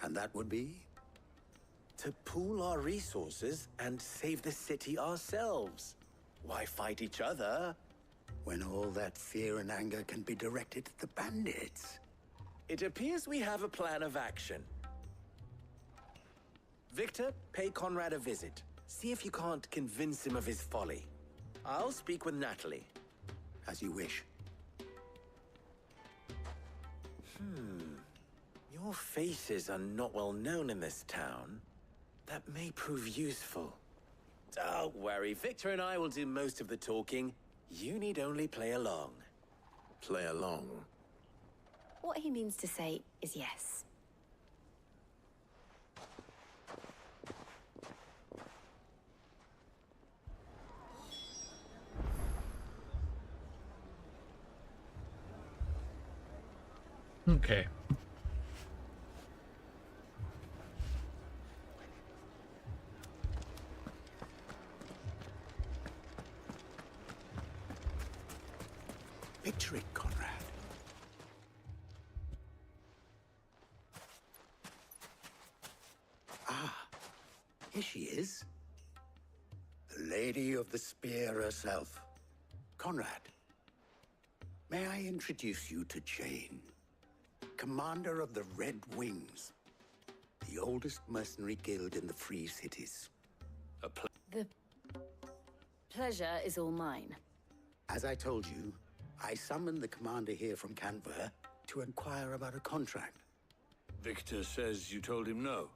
And that would be? To pool our resources and save the city ourselves. Why fight each other? When all that fear and anger can be directed at the bandits. It appears we have a plan of action. Victor, pay Conrad a visit. See if you can't convince him of his folly. I'll speak with Natalie. As you wish. Your faces are not well known in this town. That may prove useful. Don't worry, Victor and I will do most of the talking. You need only play along. Play along? What he means to say is yes. Okay. Picture it, Conrad. Ah, here she is. The Lady of the Spear herself. Conrad, may I introduce you to Jane, commander of the Red Wings, the oldest mercenary guild in the Free Cities. The pleasure is all mine. As I told you, I summoned the commander here from Canver to inquire about a contract. Victor says you told him no.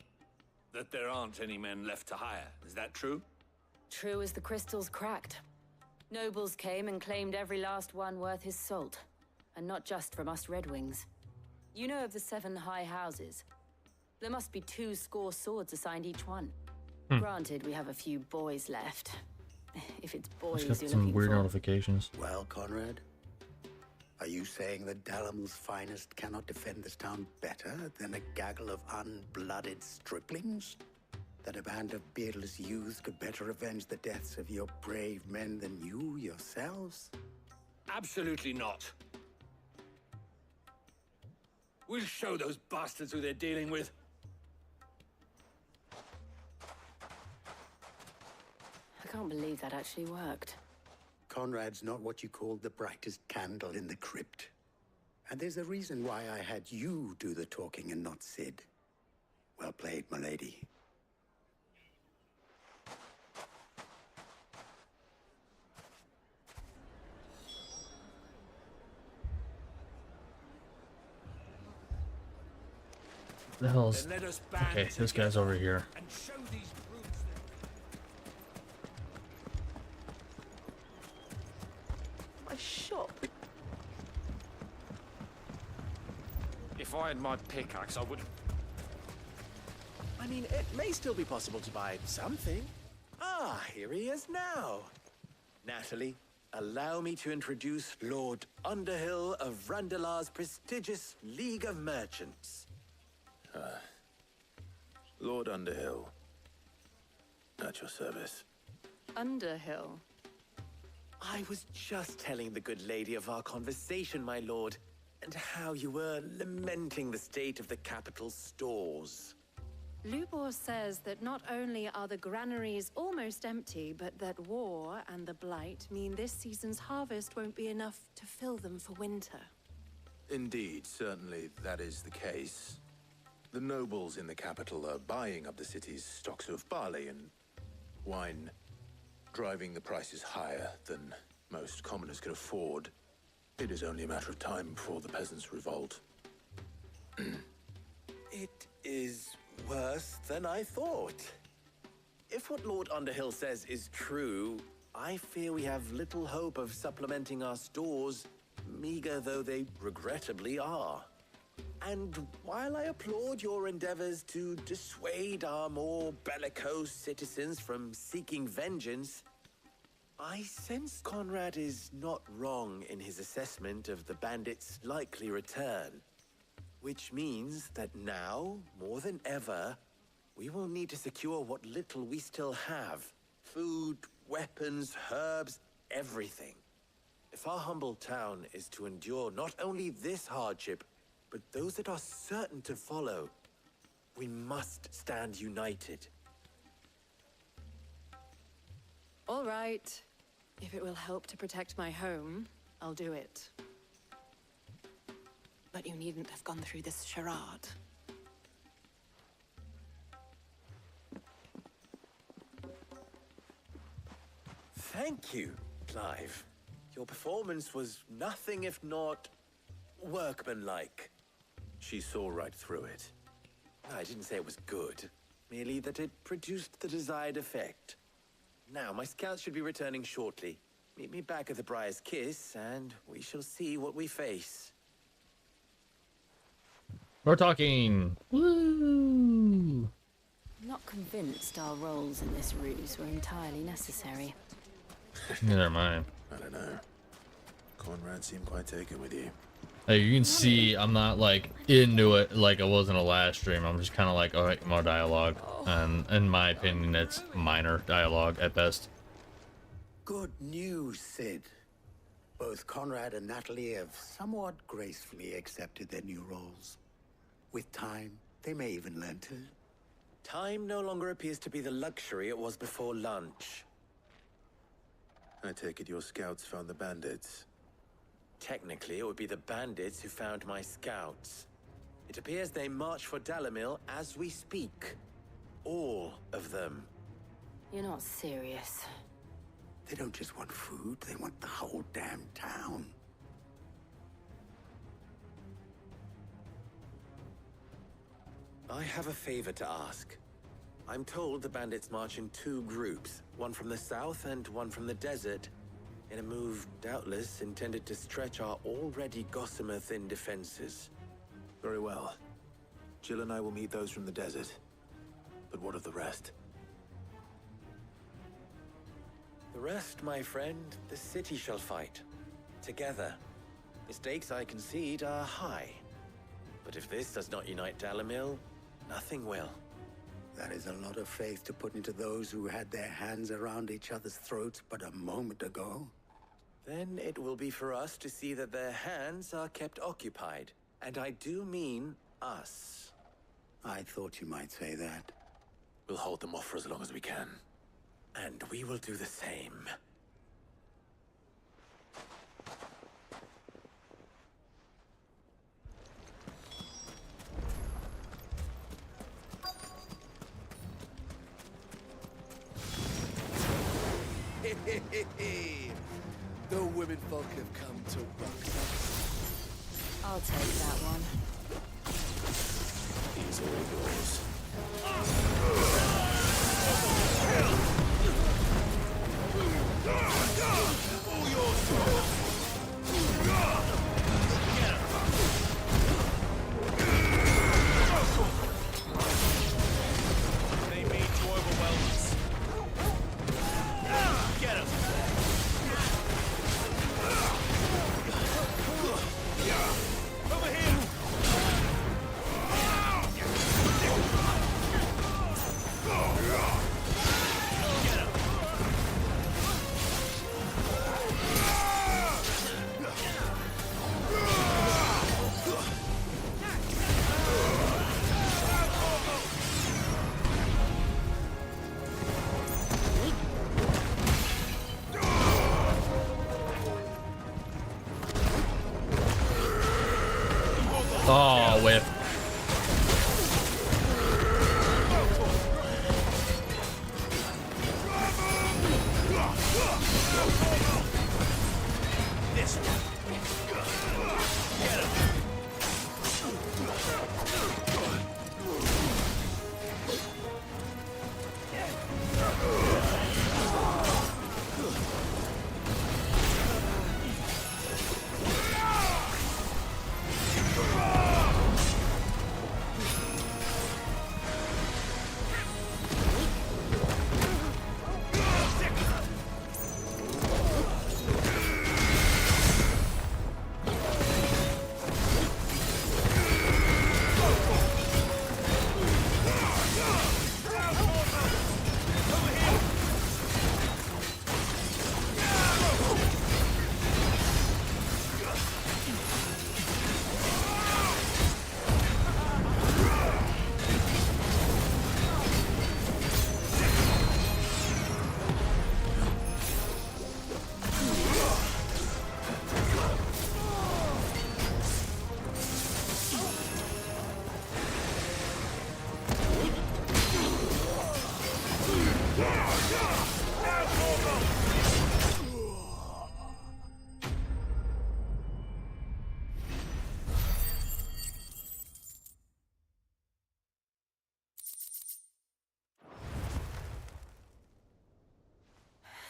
That there aren't any men left to hire. Is that true? True as the crystals cracked. Nobles came and claimed every last one worth his salt. And not just from us Red Wings. You know of the 7 high houses. There must be 2 swords assigned each one. Granted, we have a few boys left. If it's boys Just got you're some looking weird for. notifications. Well, Conrad, are you saying that Dalamil's finest cannot defend this town better than a gaggle of unblooded striplings? That a band of beardless youths could better avenge the deaths of your brave men than you yourselves? Absolutely not. We'll show those bastards who they're dealing with. I can't believe that actually worked. Conrad's not what you called the brightest candle in the crypt. And there's a reason why I had you do the talking and not Sid. Well played, my lady. The hell's... Then let us band Okay, this guy's over here. and show these brutes My shop. If I had my pickaxe, I would... I mean, it may still be possible to buy something. Ah, here he is now. Natalie, allow me to introduce Lord Underhill of Randalar's prestigious League of Merchants. Lord Underhill. At your service. Underhill? I was just telling the good lady of our conversation, my lord, and how you were lamenting the state of the capital's stores. Lubor says that not only are the granaries almost empty, but that war and the Blight mean this season's harvest won't be enough to fill them for winter. Indeed, certainly that is the case. The nobles in the capital are buying up the city's stocks of barley and wine, driving the prices higher than most commoners can afford. It is only a matter of time before the peasants revolt. It is worse than I thought. If what Lord Underhill says is true, I fear we have little hope of supplementing our stores, meager though they regrettably are. And while I applaud your endeavors to dissuade our more bellicose citizens from seeking vengeance, I sense Conrad is not wrong in his assessment of the bandits' likely return. Which means that now, more than ever, we will need to secure what little we still have. Food, weapons, herbs, everything. If our humble town is to endure not only this hardship, but those that are certain to follow, we must stand united. All right. If it will help to protect my home, I'll do it. But you needn't have gone through this charade. Thank you, Clive. Your performance was nothing if not workmanlike. She saw right through it. I didn't say it was good, merely that it produced the desired effect. Now, my scouts should be returning shortly. Meet me back at the Briar's Kiss, and we shall see what we face. We're talking. Woo! I'm not convinced our roles in this ruse were entirely necessary. Neither am I. I don't know. Conrad seemed quite taken with you. Hey, you can see I'm not like into it like I was in a last stream. I'm just kind of like, all right, more dialogue, and in my opinion, it's minor dialogue at best. Good news, Sid. Both Conrad and Natalie have somewhat gracefully accepted their new roles. With time, they may even learn to. Time no longer appears to be the luxury it was before lunch. I take it your scouts found the bandits. Technically, it would be the bandits who found my scouts. It appears they march for Dalamil as we speak. All of them. You're not serious. They don't just want food, they want the whole damn town. I have a favor to ask. I'm told the bandits march in 2 groups, one from the south and one from the desert, in a move doubtless intended to stretch our already gossamer-thin defenses. Very well. Jill and I will meet those from the desert. But what of the rest? The rest, my friend, the city shall fight. Together. The stakes, I concede, are high. But if this does not unite Dalamil, nothing will. That is a lot of faith to put into those who had their hands around each other's throats but a moment ago. Then it will be for us to see that their hands are kept occupied. And I do mean us. I thought you might say that. We'll hold them off for as long as we can. And we will do the same. The women folk have come to welcome us. I'll take that one. He's all yours. All yours. They mean to overwhelm us. Get him. Over here. Oh, whiff. This one. Get him.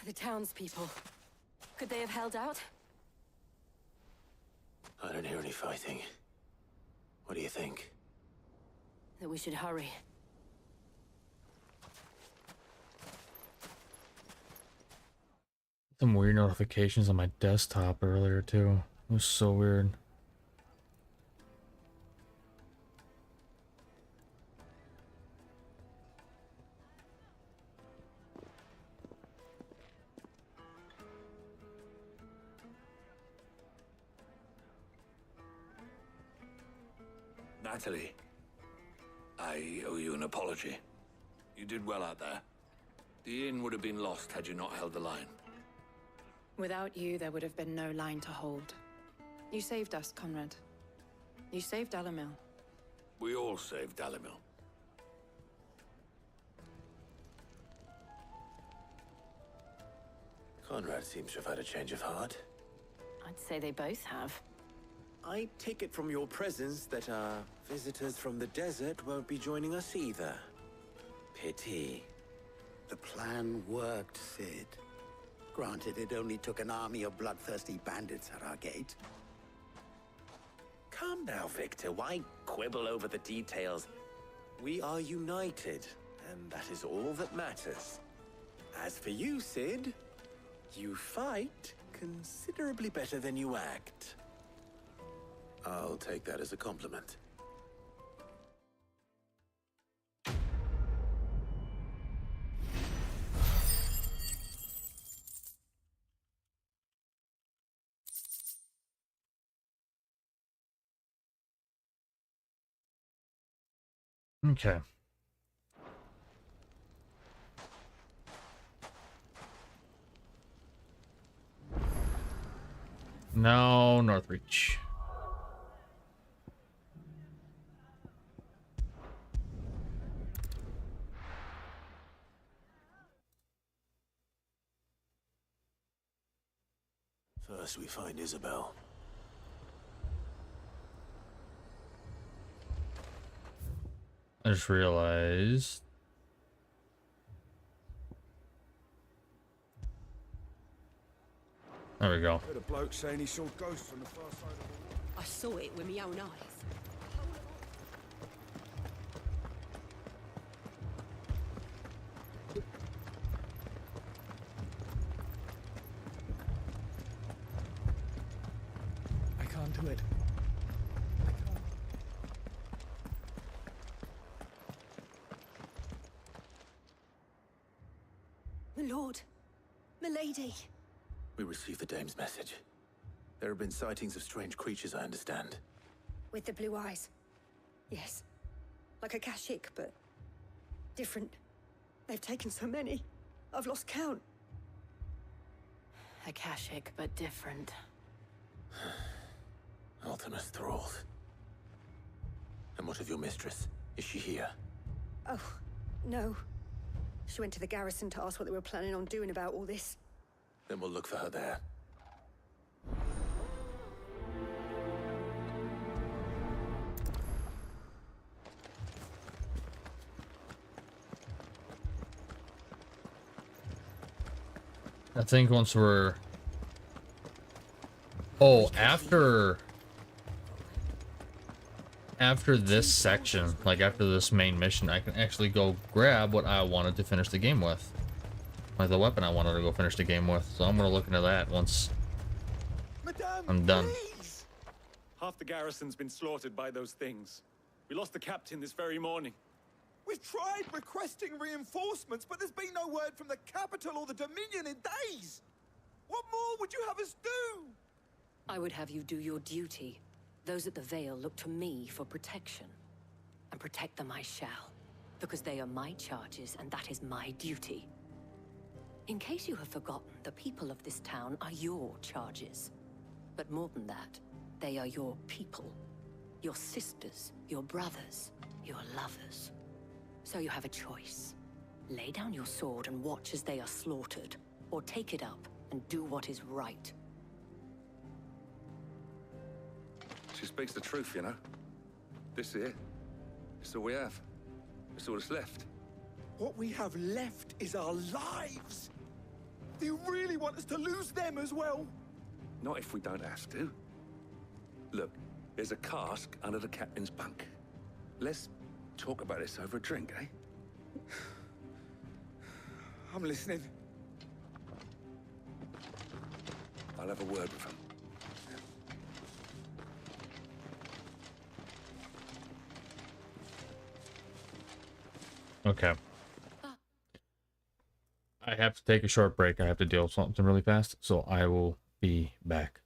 The townspeople. Could they have held out? I don't hear any fighting. What do you think? That we should hurry. Some weird notifications on my desktop earlier too. It was so weird. Natalie, I owe you an apology. You did well out there. The inn would have been lost had you not held the line. Without you, there would have been no line to hold. You saved us, Conrad. You saved Dalamil. We all saved Dalamil. Conrad seems to have had a change of heart. I'd say they both have. I take it from your presence that our visitors from the desert won't be joining us either. Pity. The plan worked, Sid. Granted, it only took an army of bloodthirsty bandits at our gate. Come now, Victor. Why quibble over the details? We are united, and that is all that matters. As for you, Sid, you fight considerably better than you act. I'll take that as a compliment. Okay. Now Northreach. First we find Isabel. I just realized. There we go. Heard a bloke saying he saw ghosts on the far side of the wall. I saw it with my own eyes. I can't do it. My lord, my lady. We received the dame's message. There have been sightings of strange creatures, I understand. With the blue eyes. Yes. Like a Kashik, but different. They've taken so many. I've lost count. Akashic, but different. Ultimus thralls. And what of your mistress? Is she here? Oh, no. She went to the garrison to ask what they were planning on doing about all this. Then we'll look for her there. I think once we're... Oh, after this section, like after this main mission, I can actually go grab what I wanted to finish the game with. Like the weapon I wanted to go finish the game with. So I'm gonna look into that once I'm done. Please. Half the garrison's been slaughtered by those things. We lost the captain this very morning. We've tried requesting reinforcements, but there's been no word from the capital or the Dominion in days. What more would you have us do? I would have you do your duty. Those at the Vale look to me for protection. And protect them I shall. Because they are my charges, and that is my duty. In case you have forgotten, the people of this town are your charges. But more than that, they are your people. Your sisters, your brothers, your lovers. So you have a choice. Lay down your sword and watch as they are slaughtered, or take it up and do what is right. She speaks the truth, you know. This here, it's all we have. It's all that's left. What we have left is our lives. Do you really want us to lose them as well? Not if we don't have to. Look, there's a cask under the captain's bunk. Let's talk about this over a drink, eh? I'm listening. I'll have a word with him. Okay. I have to take a short break. I have to deal with something really fast, so I will be back.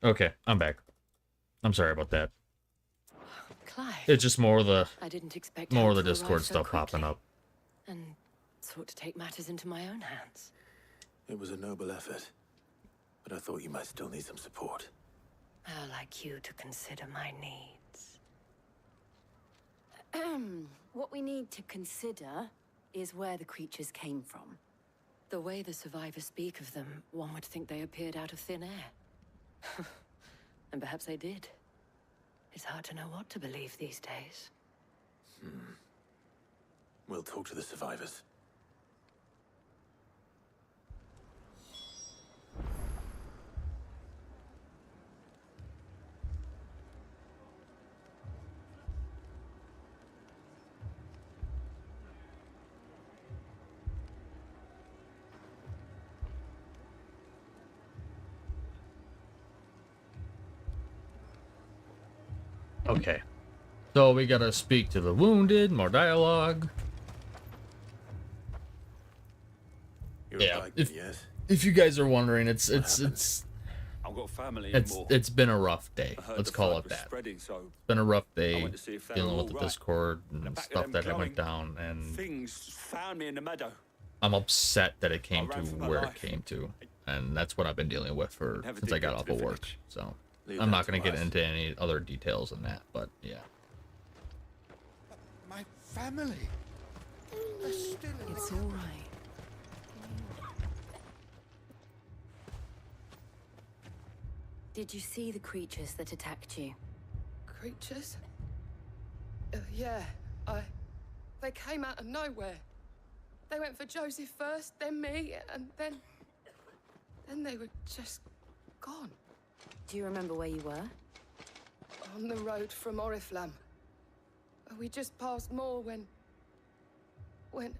Okay, I'm back. I'm sorry about that. Clive. It's just more of the I didn't expect more of the help to Discord arrive so stuff popping quickly, up. and sought to take matters into my own hands. It was a noble effort, but I thought you might still need some support. I'd like you to consider my needs. What we need to consider is where the creatures came from. The way the survivors speak of them, one would think they appeared out of thin air. And perhaps they did. It's hard to know what to believe these days. We'll talk to the survivors. Okay. So we gotta speak to the wounded, more dialogue. Yeah, if you guys are wondering, it's I've got family and more. it's been a rough day. I heard Let's the call flood it was that. spreading, so It's been a rough I day went to see if they dealing were with the all right. Discord And and back of stuff them that glowing went down, and things found me in the meadow. I'm upset that it came I to ran for my where it life. came to, and that's what I've been dealing with for Never since did I got get off to of the work. village. So Leave I'm that not to gonna get us. into any other details than that, but yeah. My family. They're still in It's all right. Did you see the creatures that attacked you? Creatures? Yeah, they came out of nowhere. They went for Joseph first, then me, and then they were just gone. Do you remember where you were? On the road from Oriflamme. We just passed more when... Where's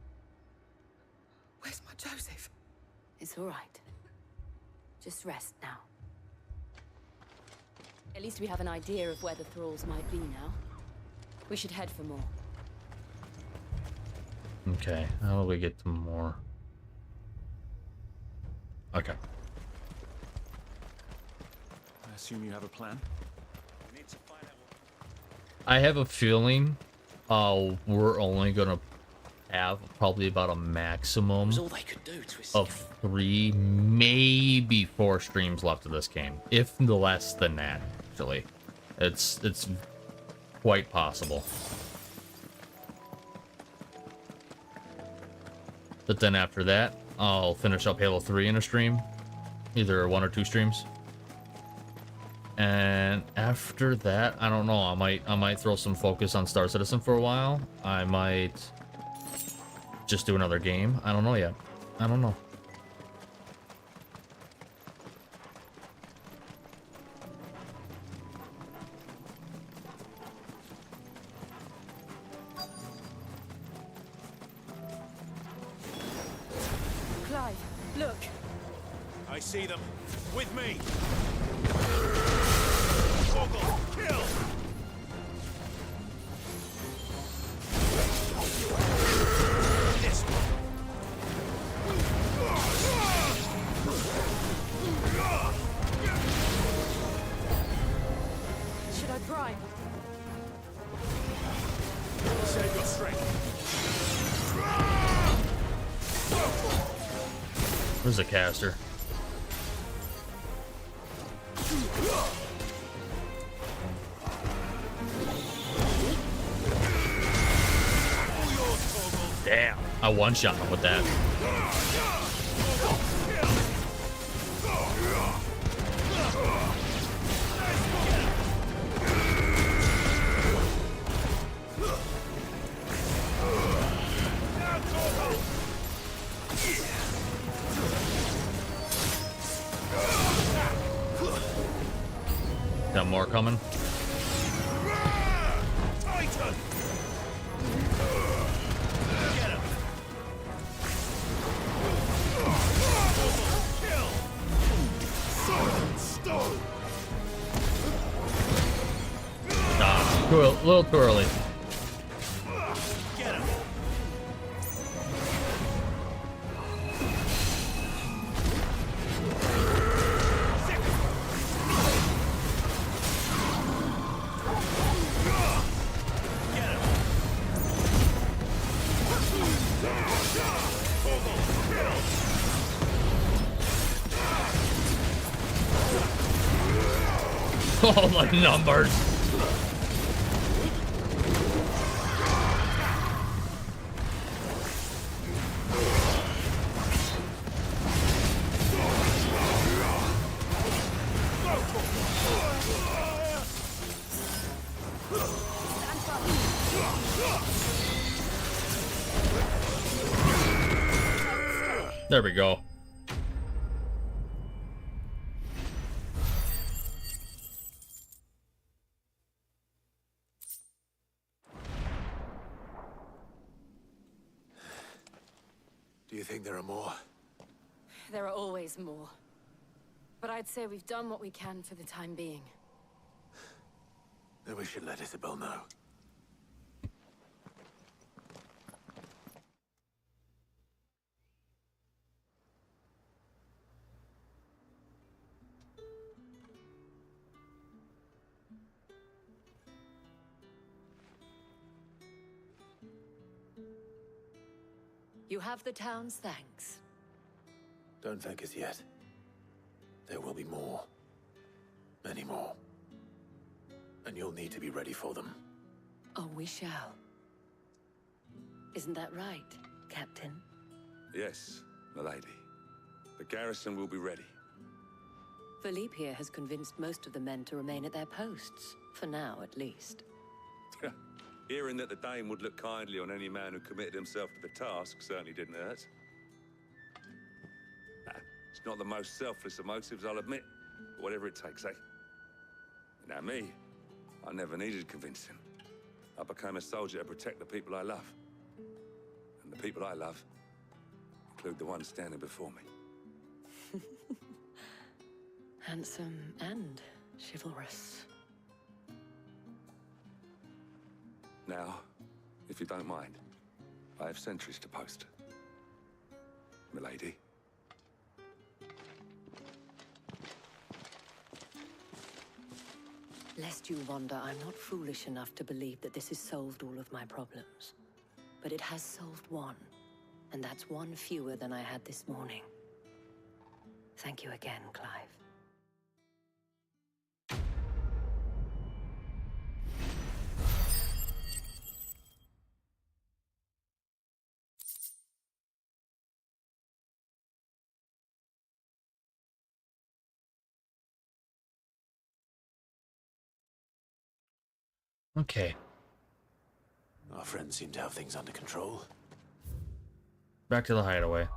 my Joseph? It's all right. Just rest now. At least we have an idea of where the thralls might be now. We should head for more. Okay, how do we get to more? Okay. I assume you have a plan? I have a feeling we're only gonna have probably about a maximum It was all they could do to escape. of 3, maybe 4 streams left of this game, if less than that. Actually, it's quite possible. But then after that, I'll finish up Halo 3 in a stream, either 1 or 2 streams. And after that, I don't know. I might throw some focus on Star Citizen for a while. I might just do another game. I don't know yet. I don't know. Clive, look. I see them. With me. Toggle, kill. This Should I prime? Save your strength. Where's the caster? Damn, I one-shot him with that. Got more coming. Titan. Get him. Kill. Stone. Nah, a little too early. Get him. All the numbers. There we go. Do you think there are more? There are always more. But I'd say we've done what we can for the time being. Then we should let Isabel know. You have the town's thanks. Don't thank us yet. There will be more. Many more. And you'll need to be ready for them. Oh, we shall. Isn't that right, Captain? Yes, milady. The garrison will be ready. Philippe here has convinced most of the men to remain at their posts. For now, at least. Hearing that the Dane would look kindly on any man who committed himself to the task certainly didn't hurt. It's not the most selfless of motives, I'll admit. But whatever it takes, eh? Now me, I never needed convincing. I became a soldier to protect the people I love. And the people I love include the ones standing before me. Handsome and chivalrous. Now, if you don't mind, I have sentries to post. Milady. Lest you wonder, I'm not foolish enough to believe that this has solved all of my problems. But it has solved one, and that's one fewer than I had this morning. Thank you again, Clive. Okay. Our friends seem to have things under control. Back to the hideaway.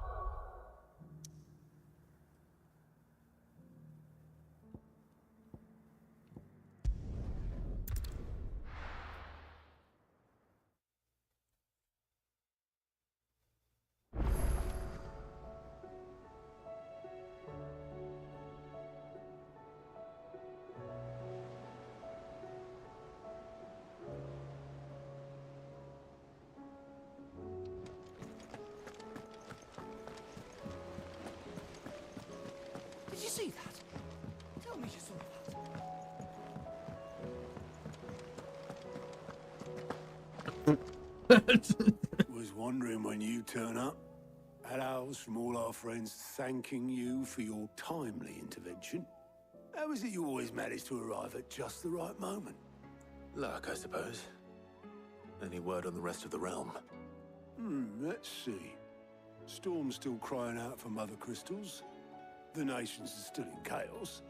Did you see that? Tell me you saw Was wondering when you turn up. Hellos from all our friends thanking you for your timely intervention. How is it you always manage to arrive at just the right moment? Luck, I suppose. Any word on the rest of the realm? Let's see. Storm's still crying out for mother crystals. The nations are still in chaos.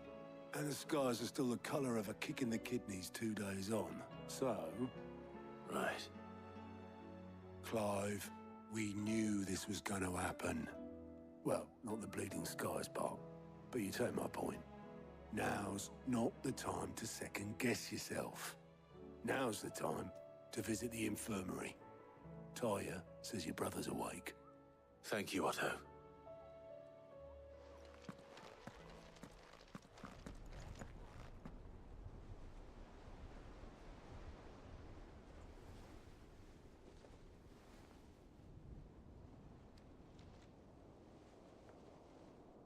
And the skies are still the color of a kick in the kidneys 2 days on. So... Right. Clive, we knew this was going to happen. Well, not the bleeding skies part, but you take my point. Now's not the time to second-guess yourself. Now's the time to visit the infirmary. Talia says your brother's awake. Thank you, Otto.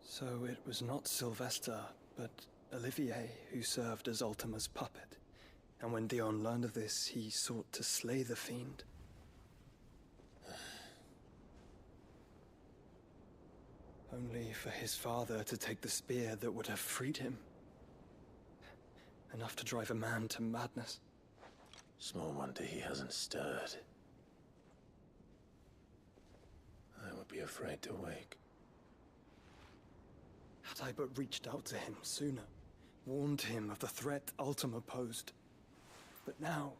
So it was not Sylvester, but Olivier who served as Ultima's puppet. And when Dion learned of this, he sought to slay the fiend. Only for his father to take the spear that would have freed him. enough to drive a man to madness. Small wonder he hasn't stirred. I would be afraid to wake. Had I but reached out to him sooner, warned him of the threat Ultima posed. But now,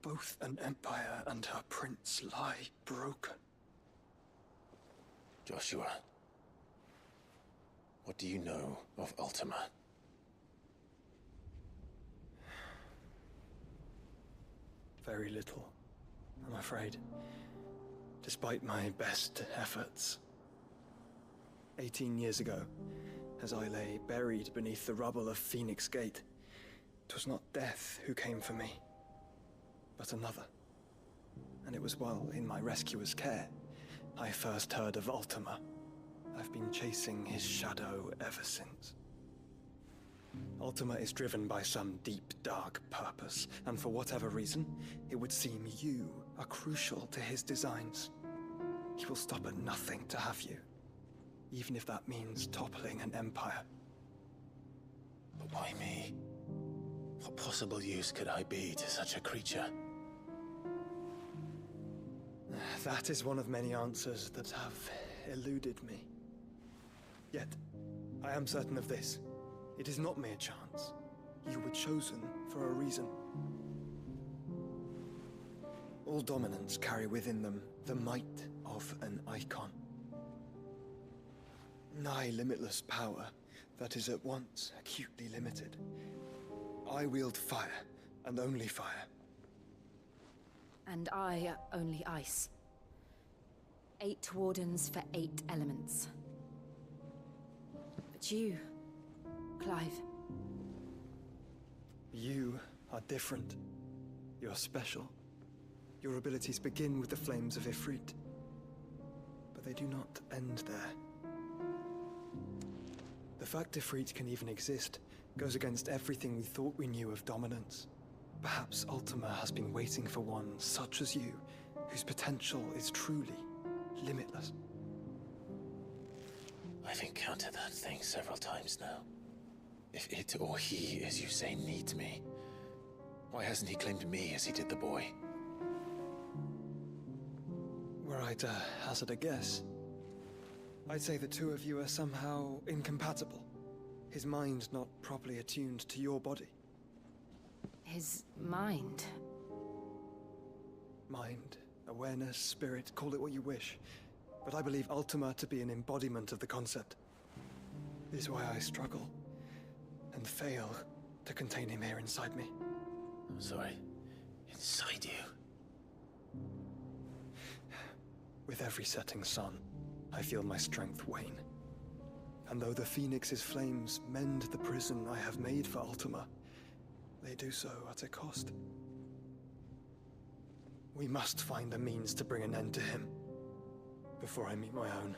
both an empire and her prince lie broken. Joshua, what do you know of Ultima? Very little, I'm afraid. Despite my best efforts. 18 years ago, as I lay buried beneath the rubble of Phoenix Gate, 'twas not death who came for me, but another. And it was while in my rescuer's care, I first heard of Ultima. I've been chasing his shadow ever since. Ultima is driven by some deep, dark purpose, and for whatever reason, it would seem you are crucial to his designs. He will stop at nothing to have you, even if that means toppling an empire. But why me? What possible use could I be to such a creature? That is one of many answers that have eluded me. Yet, I am certain of this. It is not mere chance. You were chosen for a reason. All dominants carry within them the might of an icon. Nigh limitless power that is at once acutely limited. I wield fire, and only fire. And I only ice. 8 wardens for 8 elements. But you, Clive. You are different. You're special. Your abilities begin with the flames of Ifrit. But they do not end there. The fact Ifrit can even exist goes against everything we thought we knew of dominance. Perhaps Ultima has been waiting for one such as you, whose potential is truly limitless. I've encountered that thing several times now. If it or he, as you say, needs me, why hasn't he claimed me as he did the boy? Were I to hazard a guess, I'd say the two of you are somehow incompatible. His mind not properly attuned to your body. His mind? Mind, awareness, spirit, call it what you wish. But I believe Ultima to be an embodiment of the concept. This is why I struggle and fail to contain him here inside me. I'm sorry. Inside you? With every setting sun, I feel my strength wane. And though the Phoenix's flames mend the prison I have made for Ultima, they do so at a cost. We must find a means to bring an end to him before I meet my own.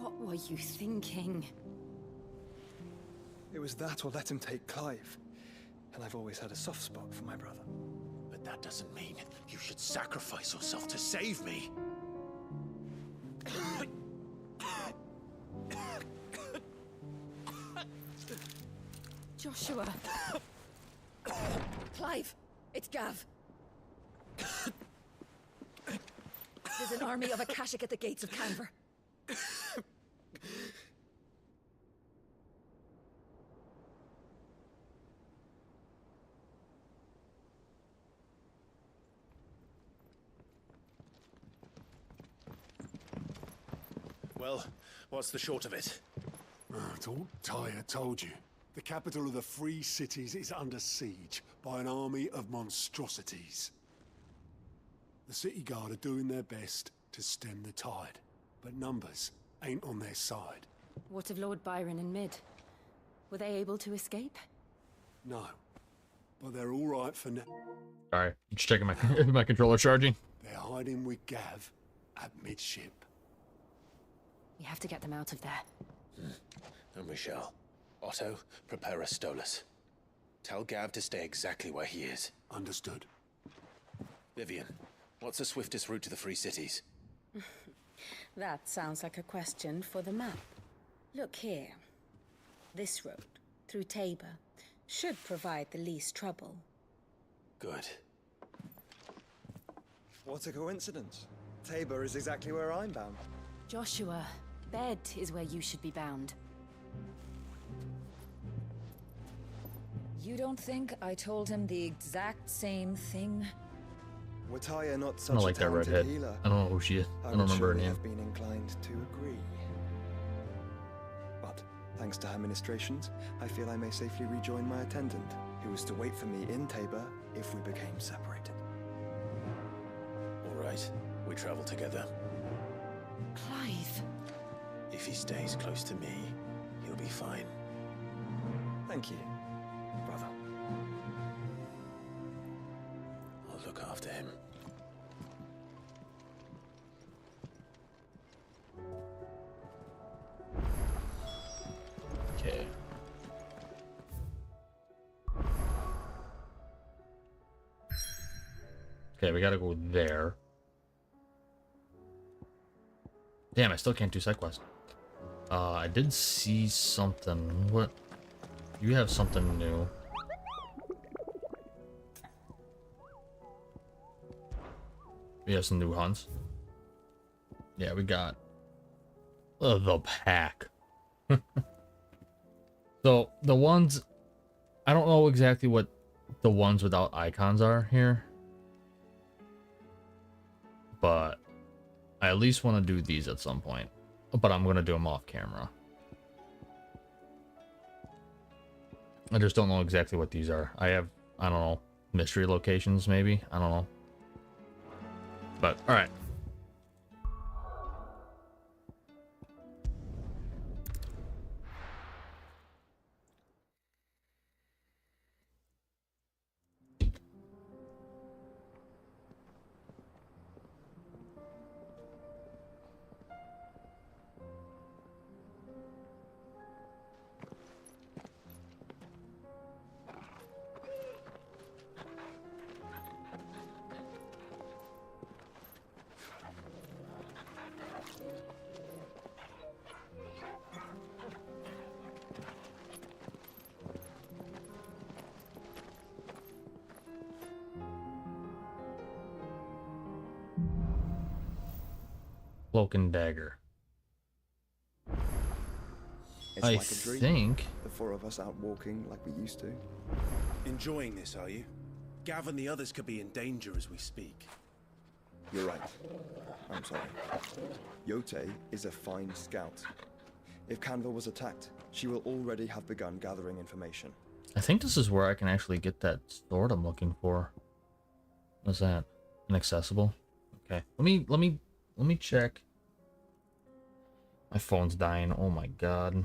What were you thinking? It was that or let him take Clive. And I've always had a soft spot for my brother. But that doesn't mean you should sacrifice yourself to save me. Joshua. Clive, it's Gav. There's an army of Akashic at the gates of Canver. Well, what's the short of it? It's all Tyre told you. The capital of the Free Cities is under siege by an army of monstrosities. The city guard are doing their best to stem the tide, but numbers ain't on their side. What of Lord Byron and Mid? Were they able to escape? No, but they're all right for now. Sorry, just checking my my controller charging. They're hiding with Gav at midship. We have to get them out of there. And we shall. Otto, prepare a Stolas. Tell Gav to stay exactly where he is. Understood. Vivian, what's the swiftest route to the Free Cities? That sounds like a question for the map. Look here. This road, through Tabor, should provide the least trouble. Good. What a coincidence. Tabor is exactly where I'm bound. Joshua, bed is where you should be bound. You don't think I told him the exact same thing? Were Tyre not I such don't a like that talented redhead. healer, I don't know who she is. I don't would remember her surely name. have been inclined to agree. But thanks to her ministrations, I feel I may safely rejoin my attendant, who was to wait for me in Tabor if we became separated. All right, we travel together. Clive. If he stays close to me, he'll be fine. Thank you, brother. I'll look after him. Okay. Okay, we gotta go there. Damn, I still can't do side quest. I did see something. What? You have something new. We have some new hunts. Yeah, we got the pack. So the ones, I don't know exactly what the ones without icons are here, but I at least want to do these at some point. But I'm going to do them off camera. I just don't know exactly what these are. I don't know, mystery locations maybe? I don't know. But, alright. Cloak and dagger. It's I like a dream. think The four of us out walking like we used to. Enjoying this, are you? Gav and the others could be in danger as we speak. You're right. I'm sorry. Yote is a fine scout. If Canva was attacked, she will already have begun gathering information. I think this is where I can actually get that sword I'm looking for. What's that? Inaccessible? Okay. Let me check. My phone's dying. Oh my god.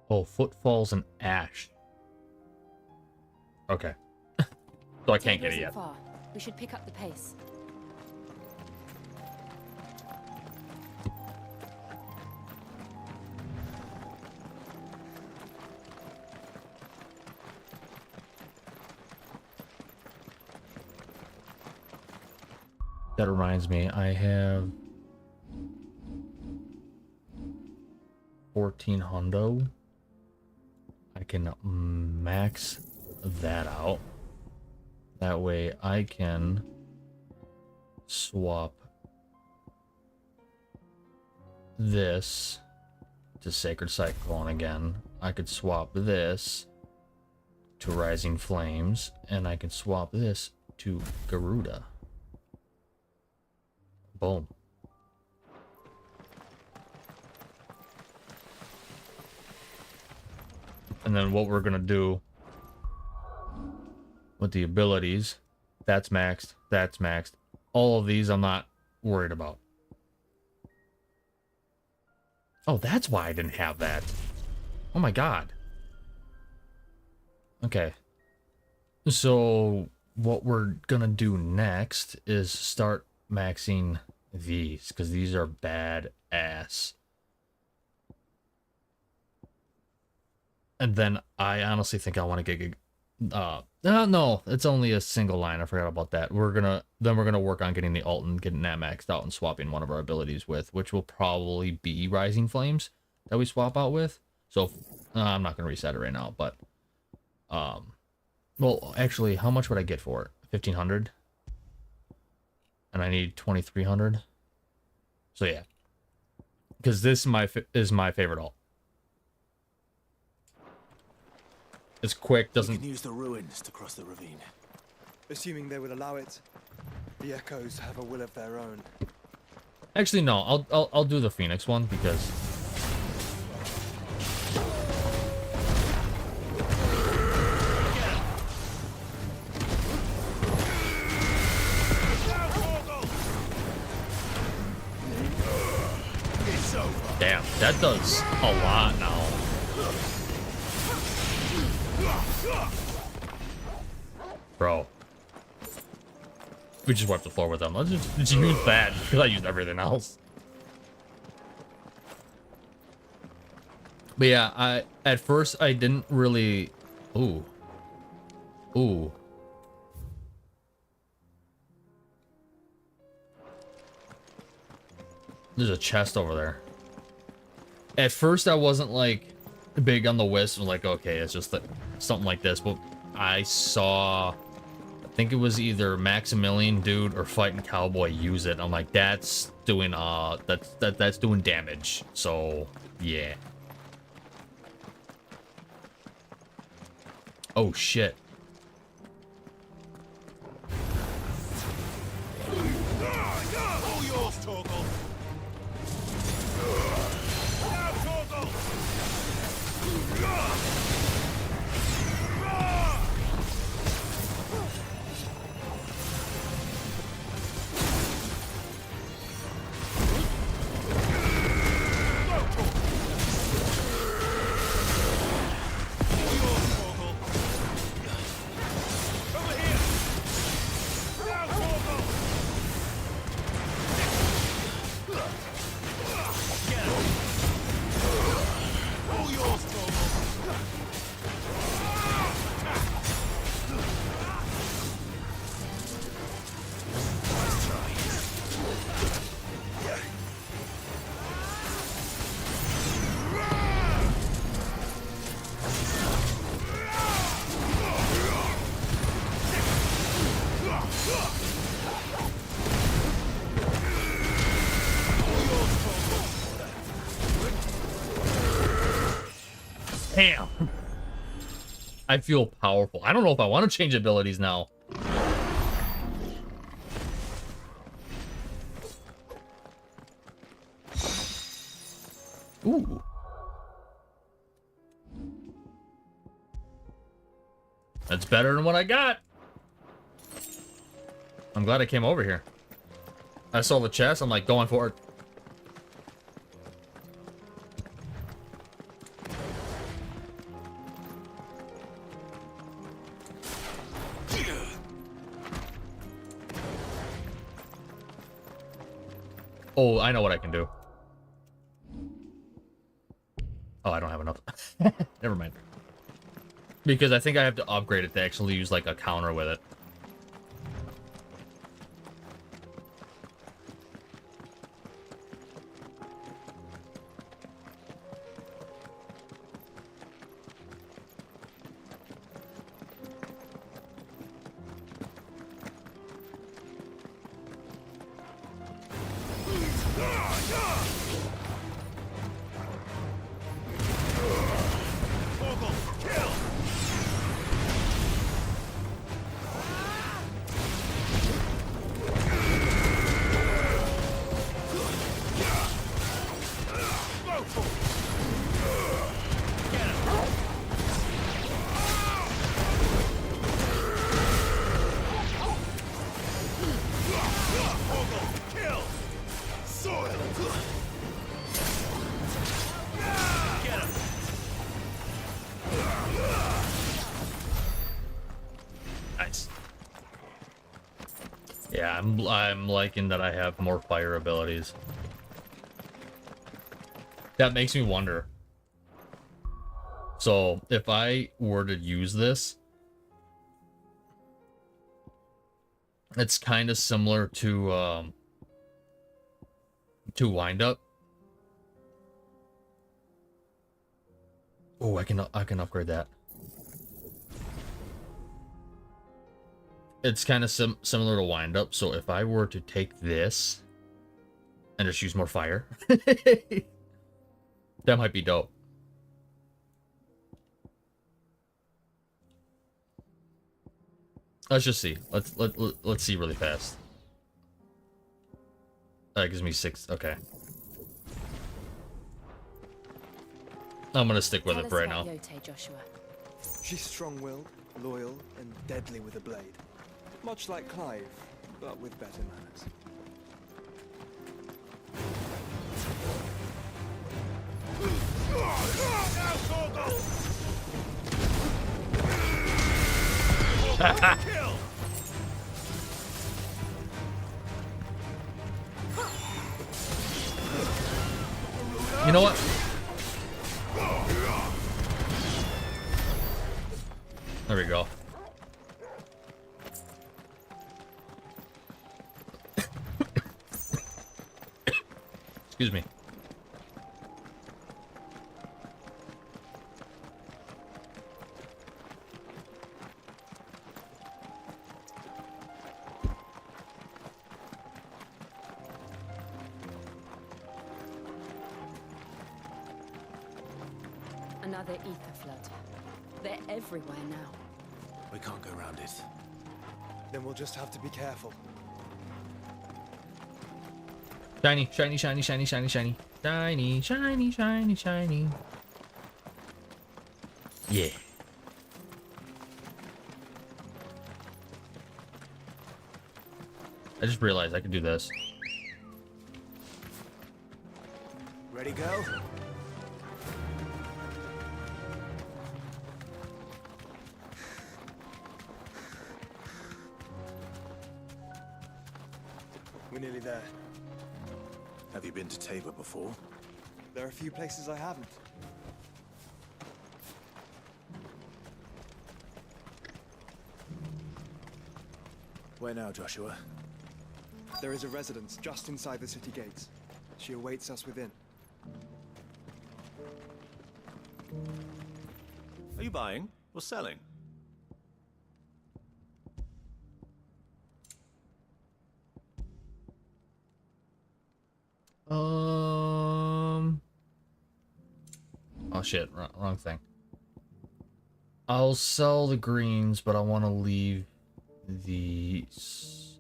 Oh, footfalls and ash. Okay. So I can't get it yet. Far. We should pick up the pace. That reminds me, I have 14 hundo. I can max that out. That way I can swap this to Sacred Cyclone again. I could swap this to Rising Flames, and I can swap this to Garuda. Boom. And then what we're gonna do with the abilities, that's maxed, that's maxed. All of these I'm not worried about. Oh, that's why I didn't have that. Oh my god. Okay. So what we're gonna do next is start maxing these, because these are badass. And then I honestly think I want to get no, it's only a single line. I forgot about that. We're gonna work on getting the alt and getting that maxed out and swapping one of our abilities with, which will probably be Rising Flames that we swap out with. So I'm not gonna reset it right now, but well, actually, how much would I get for it? 1,500, and I need 2,300. So yeah, because this is my favorite alt. It's quick, doesn't... We can use the ruins to cross the ravine. Assuming they would allow it. The Echoes have a will of their own. Actually, no. I'll do the Phoenix one because... Damn, that does a lot now. Bro. We just wiped the floor with them. Let's just use that, because I used everything else. But yeah, at first I didn't really... Ooh. Ooh. There's a chest over there. At first I wasn't like big on the wisp. I was like, okay, it's just something like this. But I saw... I think it was either Maximilian dude or Fighting Cowboy use it. I'm like, that's doing that's doing damage. So yeah. Oh shit. All yours, Torgal. Now, Torgal. Damn. I feel powerful. I don't know if I want to change abilities now. Ooh. That's better than what I got. I'm glad I came over here. I saw the chest. I'm like, going for it. Oh, I know what I can do. Oh, I don't have enough. Never mind. Because I think I have to upgrade it to actually use like a counter with it. Yeah, I'm liking that I have more fire abilities. That makes me wonder. So if I were to use this, it's kind of similar to wind up. Oh, I can upgrade that. It's kind of similar to wind up. So if I were to take this and just use more fire, that might be dope. Let's just see. Let's see really fast. That gives me 6. Okay. I'm gonna stick with it for right now. Yote, Joshua. She's strong-willed, loyal, and deadly with a blade. Much like Clive, but with better manners. You know what? There we go. Excuse me. Another ether flood. They're everywhere now. We can't go around it. Then we'll just have to be careful. Shiny, shiny, shiny, shiny, shiny, shiny. Shiny, shiny, shiny, shiny. Yeah. I just realized I could do this. Ready, go? We're nearly there. Have you been to Tabor before? There are a few places I haven't. Where now, Joshua? There is a residence just inside the city gates. She awaits us within. Are you buying or selling? Oh shit, wrong thing. I'll sell the greens, but I want to leave these.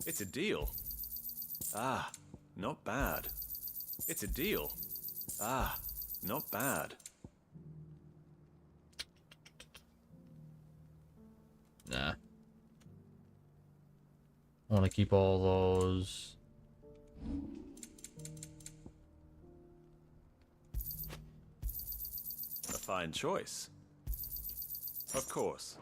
It's a deal. Ah, not bad. It's a deal. Ah, not bad. Nah. I want to keep all those. A fine choice. Of course.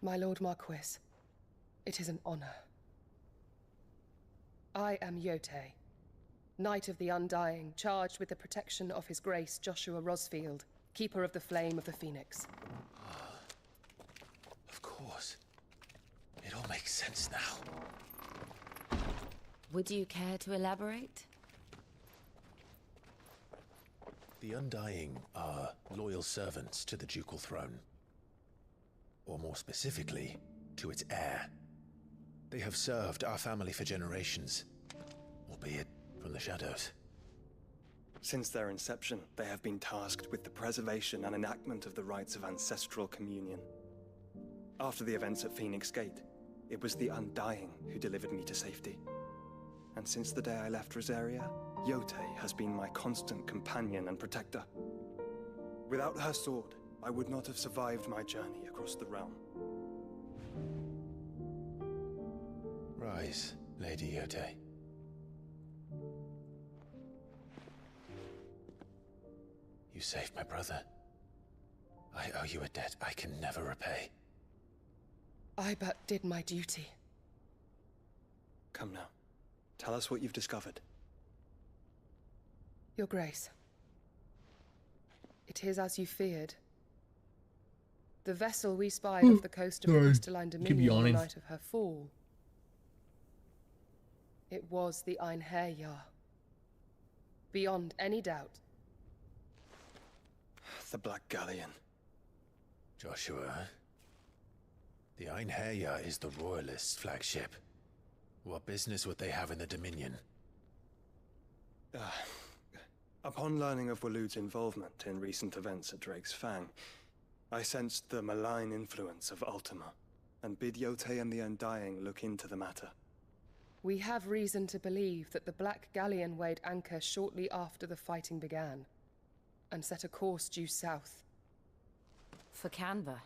My Lord Marquis, it is an honor. I am Yote, Knight of the Undying, charged with the protection of His Grace Joshua Rosfield, Keeper of the Flame of the Phoenix. Of course. It all makes sense now. Would you care to elaborate? The Undying are loyal servants to the ducal throne. or more specifically, to its heir. They have served our family for generations, albeit from the shadows. Since their inception, they have been tasked with the preservation and enactment of the rites of ancestral communion. After the events at Phoenix Gate, it was the Undying who delivered me to safety. And since the day I left Rosaria, Yotei has been my constant companion and protector. Without her sword, I would not have survived my journey across the realm. Rise, Lady Yotei. You saved my brother. I owe you a debt I can never repay. I but did my duty. Come now. Tell us what you've discovered. Your Grace. It is as you feared. The vessel we spied off the coast of the Crystalline Dominion on the night of her fall. It was the Einherjar. Beyond any doubt. The Black Galleon. Joshua, the Einherjar is the Royalists' flagship. What business would they have in the Dominion? Upon learning of Waloed's involvement in recent events at Drake's Fang, I sensed the malign influence of Ultima, and bid Yotei and the Undying look into the matter. We have reason to believe that the Black Galleon weighed anchor shortly after the fighting began, and set a course due south. For Canva.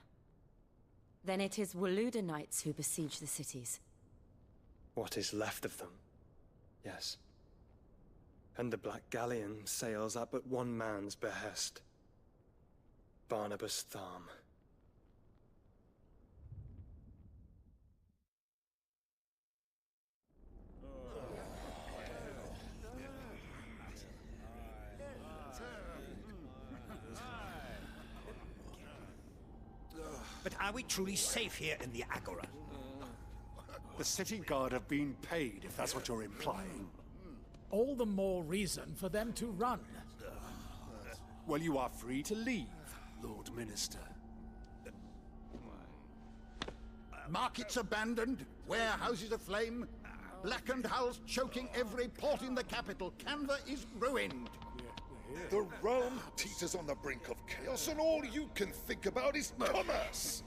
Then it is Waloed knights who besiege the cities. What is left of them, yes. And the Black Galleon sails at but one man's behest. Barnabas Tharm. But are we truly safe here in the Agora? The city guard have been paid, if that's what you're implying. All the more reason for them to run. Well, you are free to leave, Lord Minister. Markets abandoned, warehouses aflame, blackened hulls choking every port in the capital. Canva is ruined. The realm teeters on the brink of chaos, and all you can think about is commerce!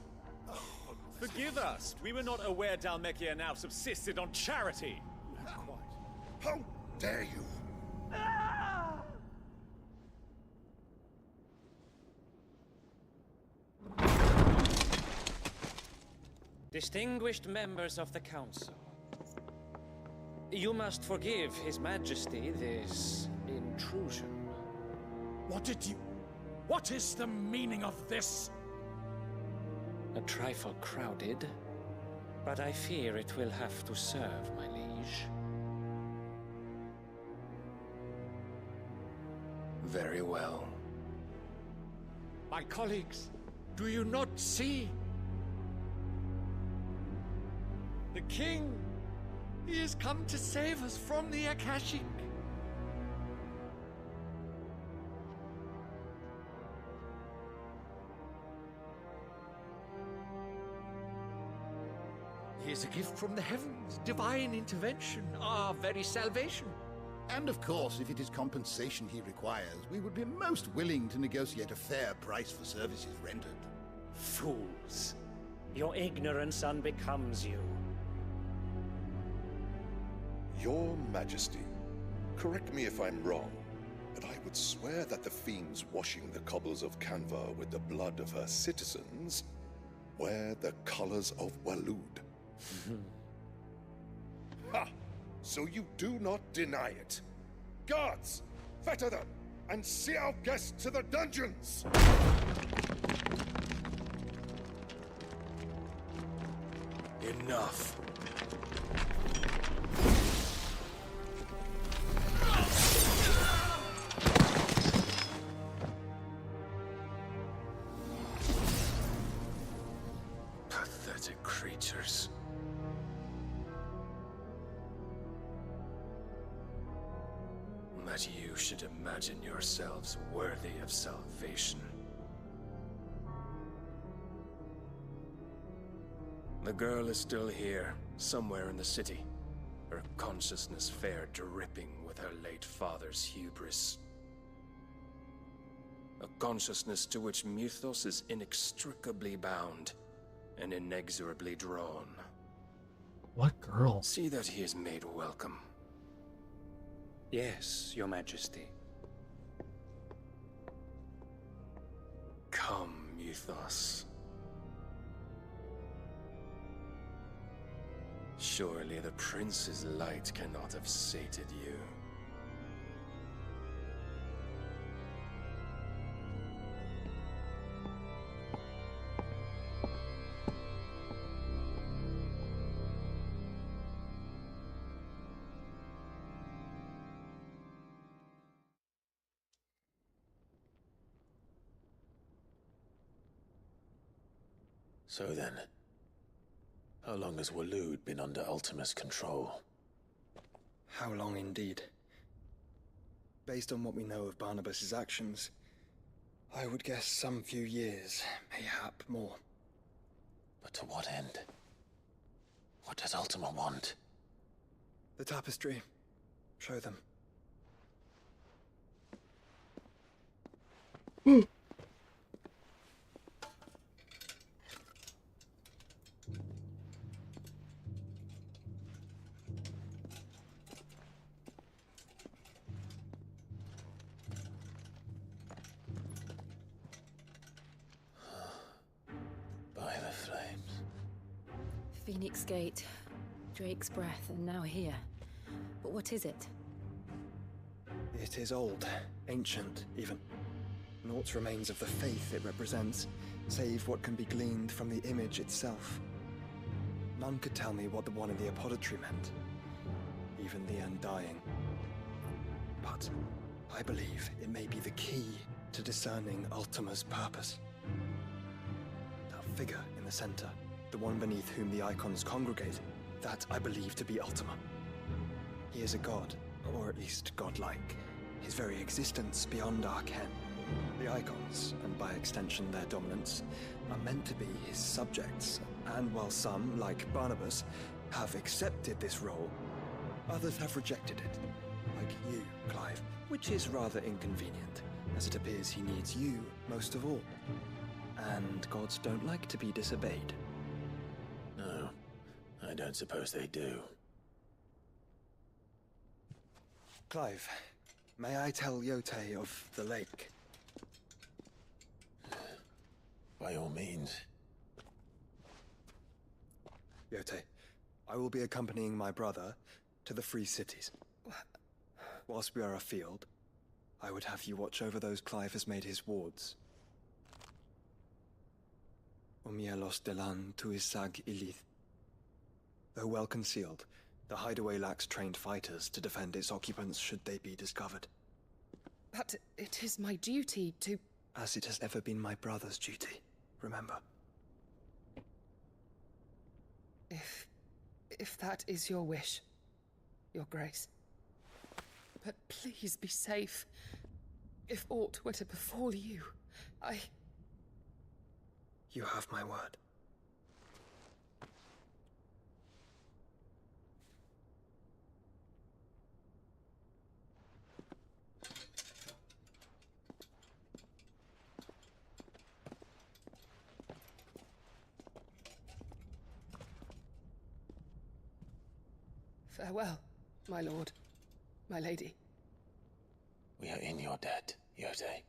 Forgive us. We were not aware Dhalmekia now subsisted on charity. How dare you? Distinguished members of the Council, you must forgive His Majesty this intrusion. What is the meaning of this? A trifle crowded, but I fear it will have to serve, my liege. Very well. My colleagues, do you not see? The king, he has come to save us from the Akashic. He is a gift from the heavens, divine intervention, our very salvation. And of course, if it is compensation he requires, we would be most willing to negotiate a fair price for services rendered. Fools. Your ignorance unbecomes you. Your Majesty, correct me if I'm wrong, but I would swear that the fiends washing the cobbles of Canva with the blood of her citizens wear the colors of Waloed. Ha! So you do not deny it. Guards, fetter them, and see our guests to the dungeons! Enough. Pathetic creatures. That you should imagine yourselves worthy of salvation. The girl is still here, somewhere in the city. Her consciousness fair dripping with her late father's hubris. A consciousness to which Mythos is inextricably bound and inexorably drawn. What girl? See that he is made welcome. Yes, Your Majesty. Come, Mythos. Surely the prince's light cannot have sated you. So then, how long has Waloed been under Ultima's control? How long indeed? Based on what we know of Barnabas's actions, I would guess some few years, mayhap more. But to what end? What does Ultima want? The tapestry. Show them. By the flames. Phoenix Gate, Drake's Breath, and now here. But what is it? It is old, ancient, even. Naught remains of the faith it represents, save what can be gleaned from the image itself. None could tell me what the one in the apothecary meant, even the Undying. But I believe it may be the key to discerning Ultima's purpose. That figure in the center, the one beneath whom the icons congregate, that I believe to be Ultima. He is a god, or at least godlike. His very existence beyond our ken. The icons, and by extension their dominants, are meant to be his subjects, and while some, like Barnabas, have accepted this role, others have rejected it, like you, Clive, which is rather inconvenient, as it appears he needs you most of all. And gods don't like to be disobeyed. No, I don't suppose they do. Clive, may I tell Yote of the lake? By all means. Yote, I will be accompanying my brother to the Free Cities. Whilst we are afield, I would have you watch over those Clive has made his wards. Umielos delan tuisag ilith. Though well concealed, the hideaway lacks trained fighters to defend its occupants should they be discovered. But it is my duty to... As it has ever been my brother's duty, remember. If that is your wish, Your Grace. But please be safe. If aught were to befall you, You have my word. Farewell, my lord, my lady. We are in your debt, Yote.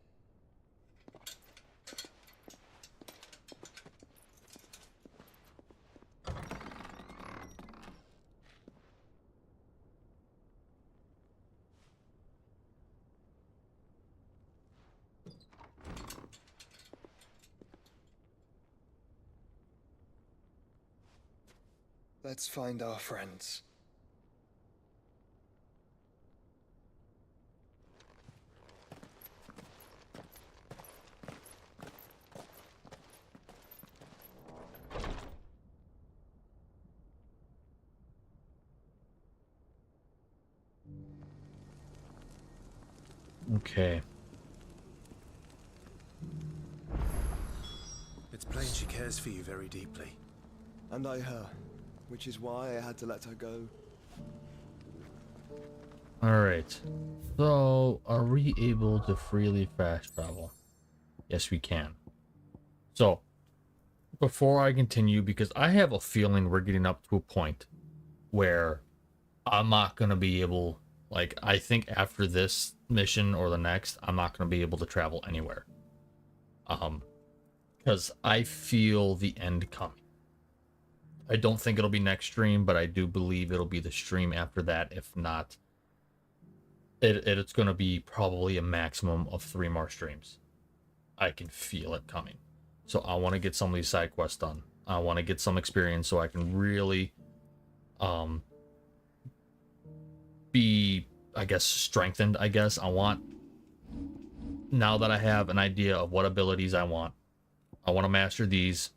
Let's find our friends. Okay. It's plain she cares for you very deeply. And I her, which is why I had to let her go. Alright. So, are we able to freely fast travel? Yes, we can. So, before I continue, because I have a feeling we're getting up to a point where I'm not going to be able, like, I think after this mission or the next, I'm not going to be able to travel anywhere. Because I feel the end coming. I don't think it'll be next stream, but I do believe it'll be the stream after that. If not, it's going to be probably a maximum of 3 more streams. I can feel it coming. So I want to get some of these side quests done. I want to get some experience so I can really be, I guess, strengthened, I guess. I want, now that I have an idea of what abilities I want to master these.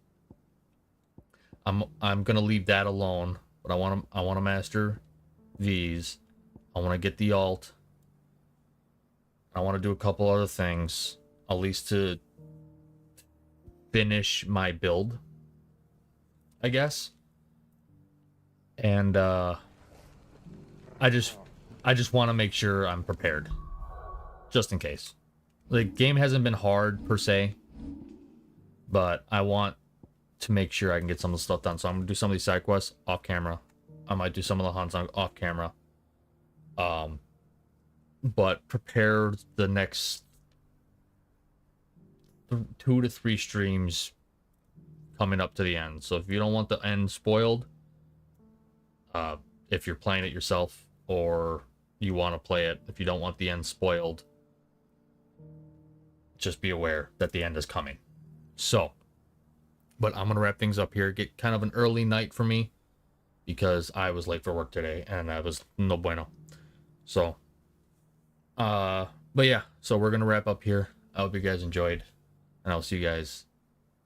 I'm gonna leave that alone, but I want to master these. I want to get the alt. I want to do a couple other things, at least to finish my build, I guess. And I just want to make sure I'm prepared, just in case. The game hasn't been hard per se, but I want to make sure I can get some of the stuff done. So I'm gonna do some of these side quests off camera. I might do some of the hunts off camera. But prepare the next 2 to 3 streams coming up to the end. So if you don't want the end spoiled, if you're playing it yourself or you want to play it, if you don't want the end spoiled, just be aware that the end is coming. So, but I'm gonna wrap things up here. Get kind of an early night for me because I was late for work today and I was no bueno. So, but yeah, so we're gonna wrap up here. I hope you guys enjoyed, and I'll see you guys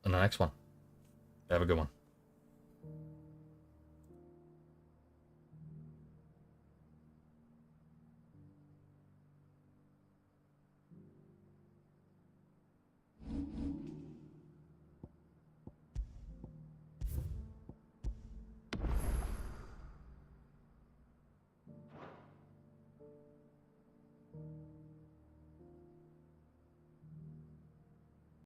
in the next one. Have a good one.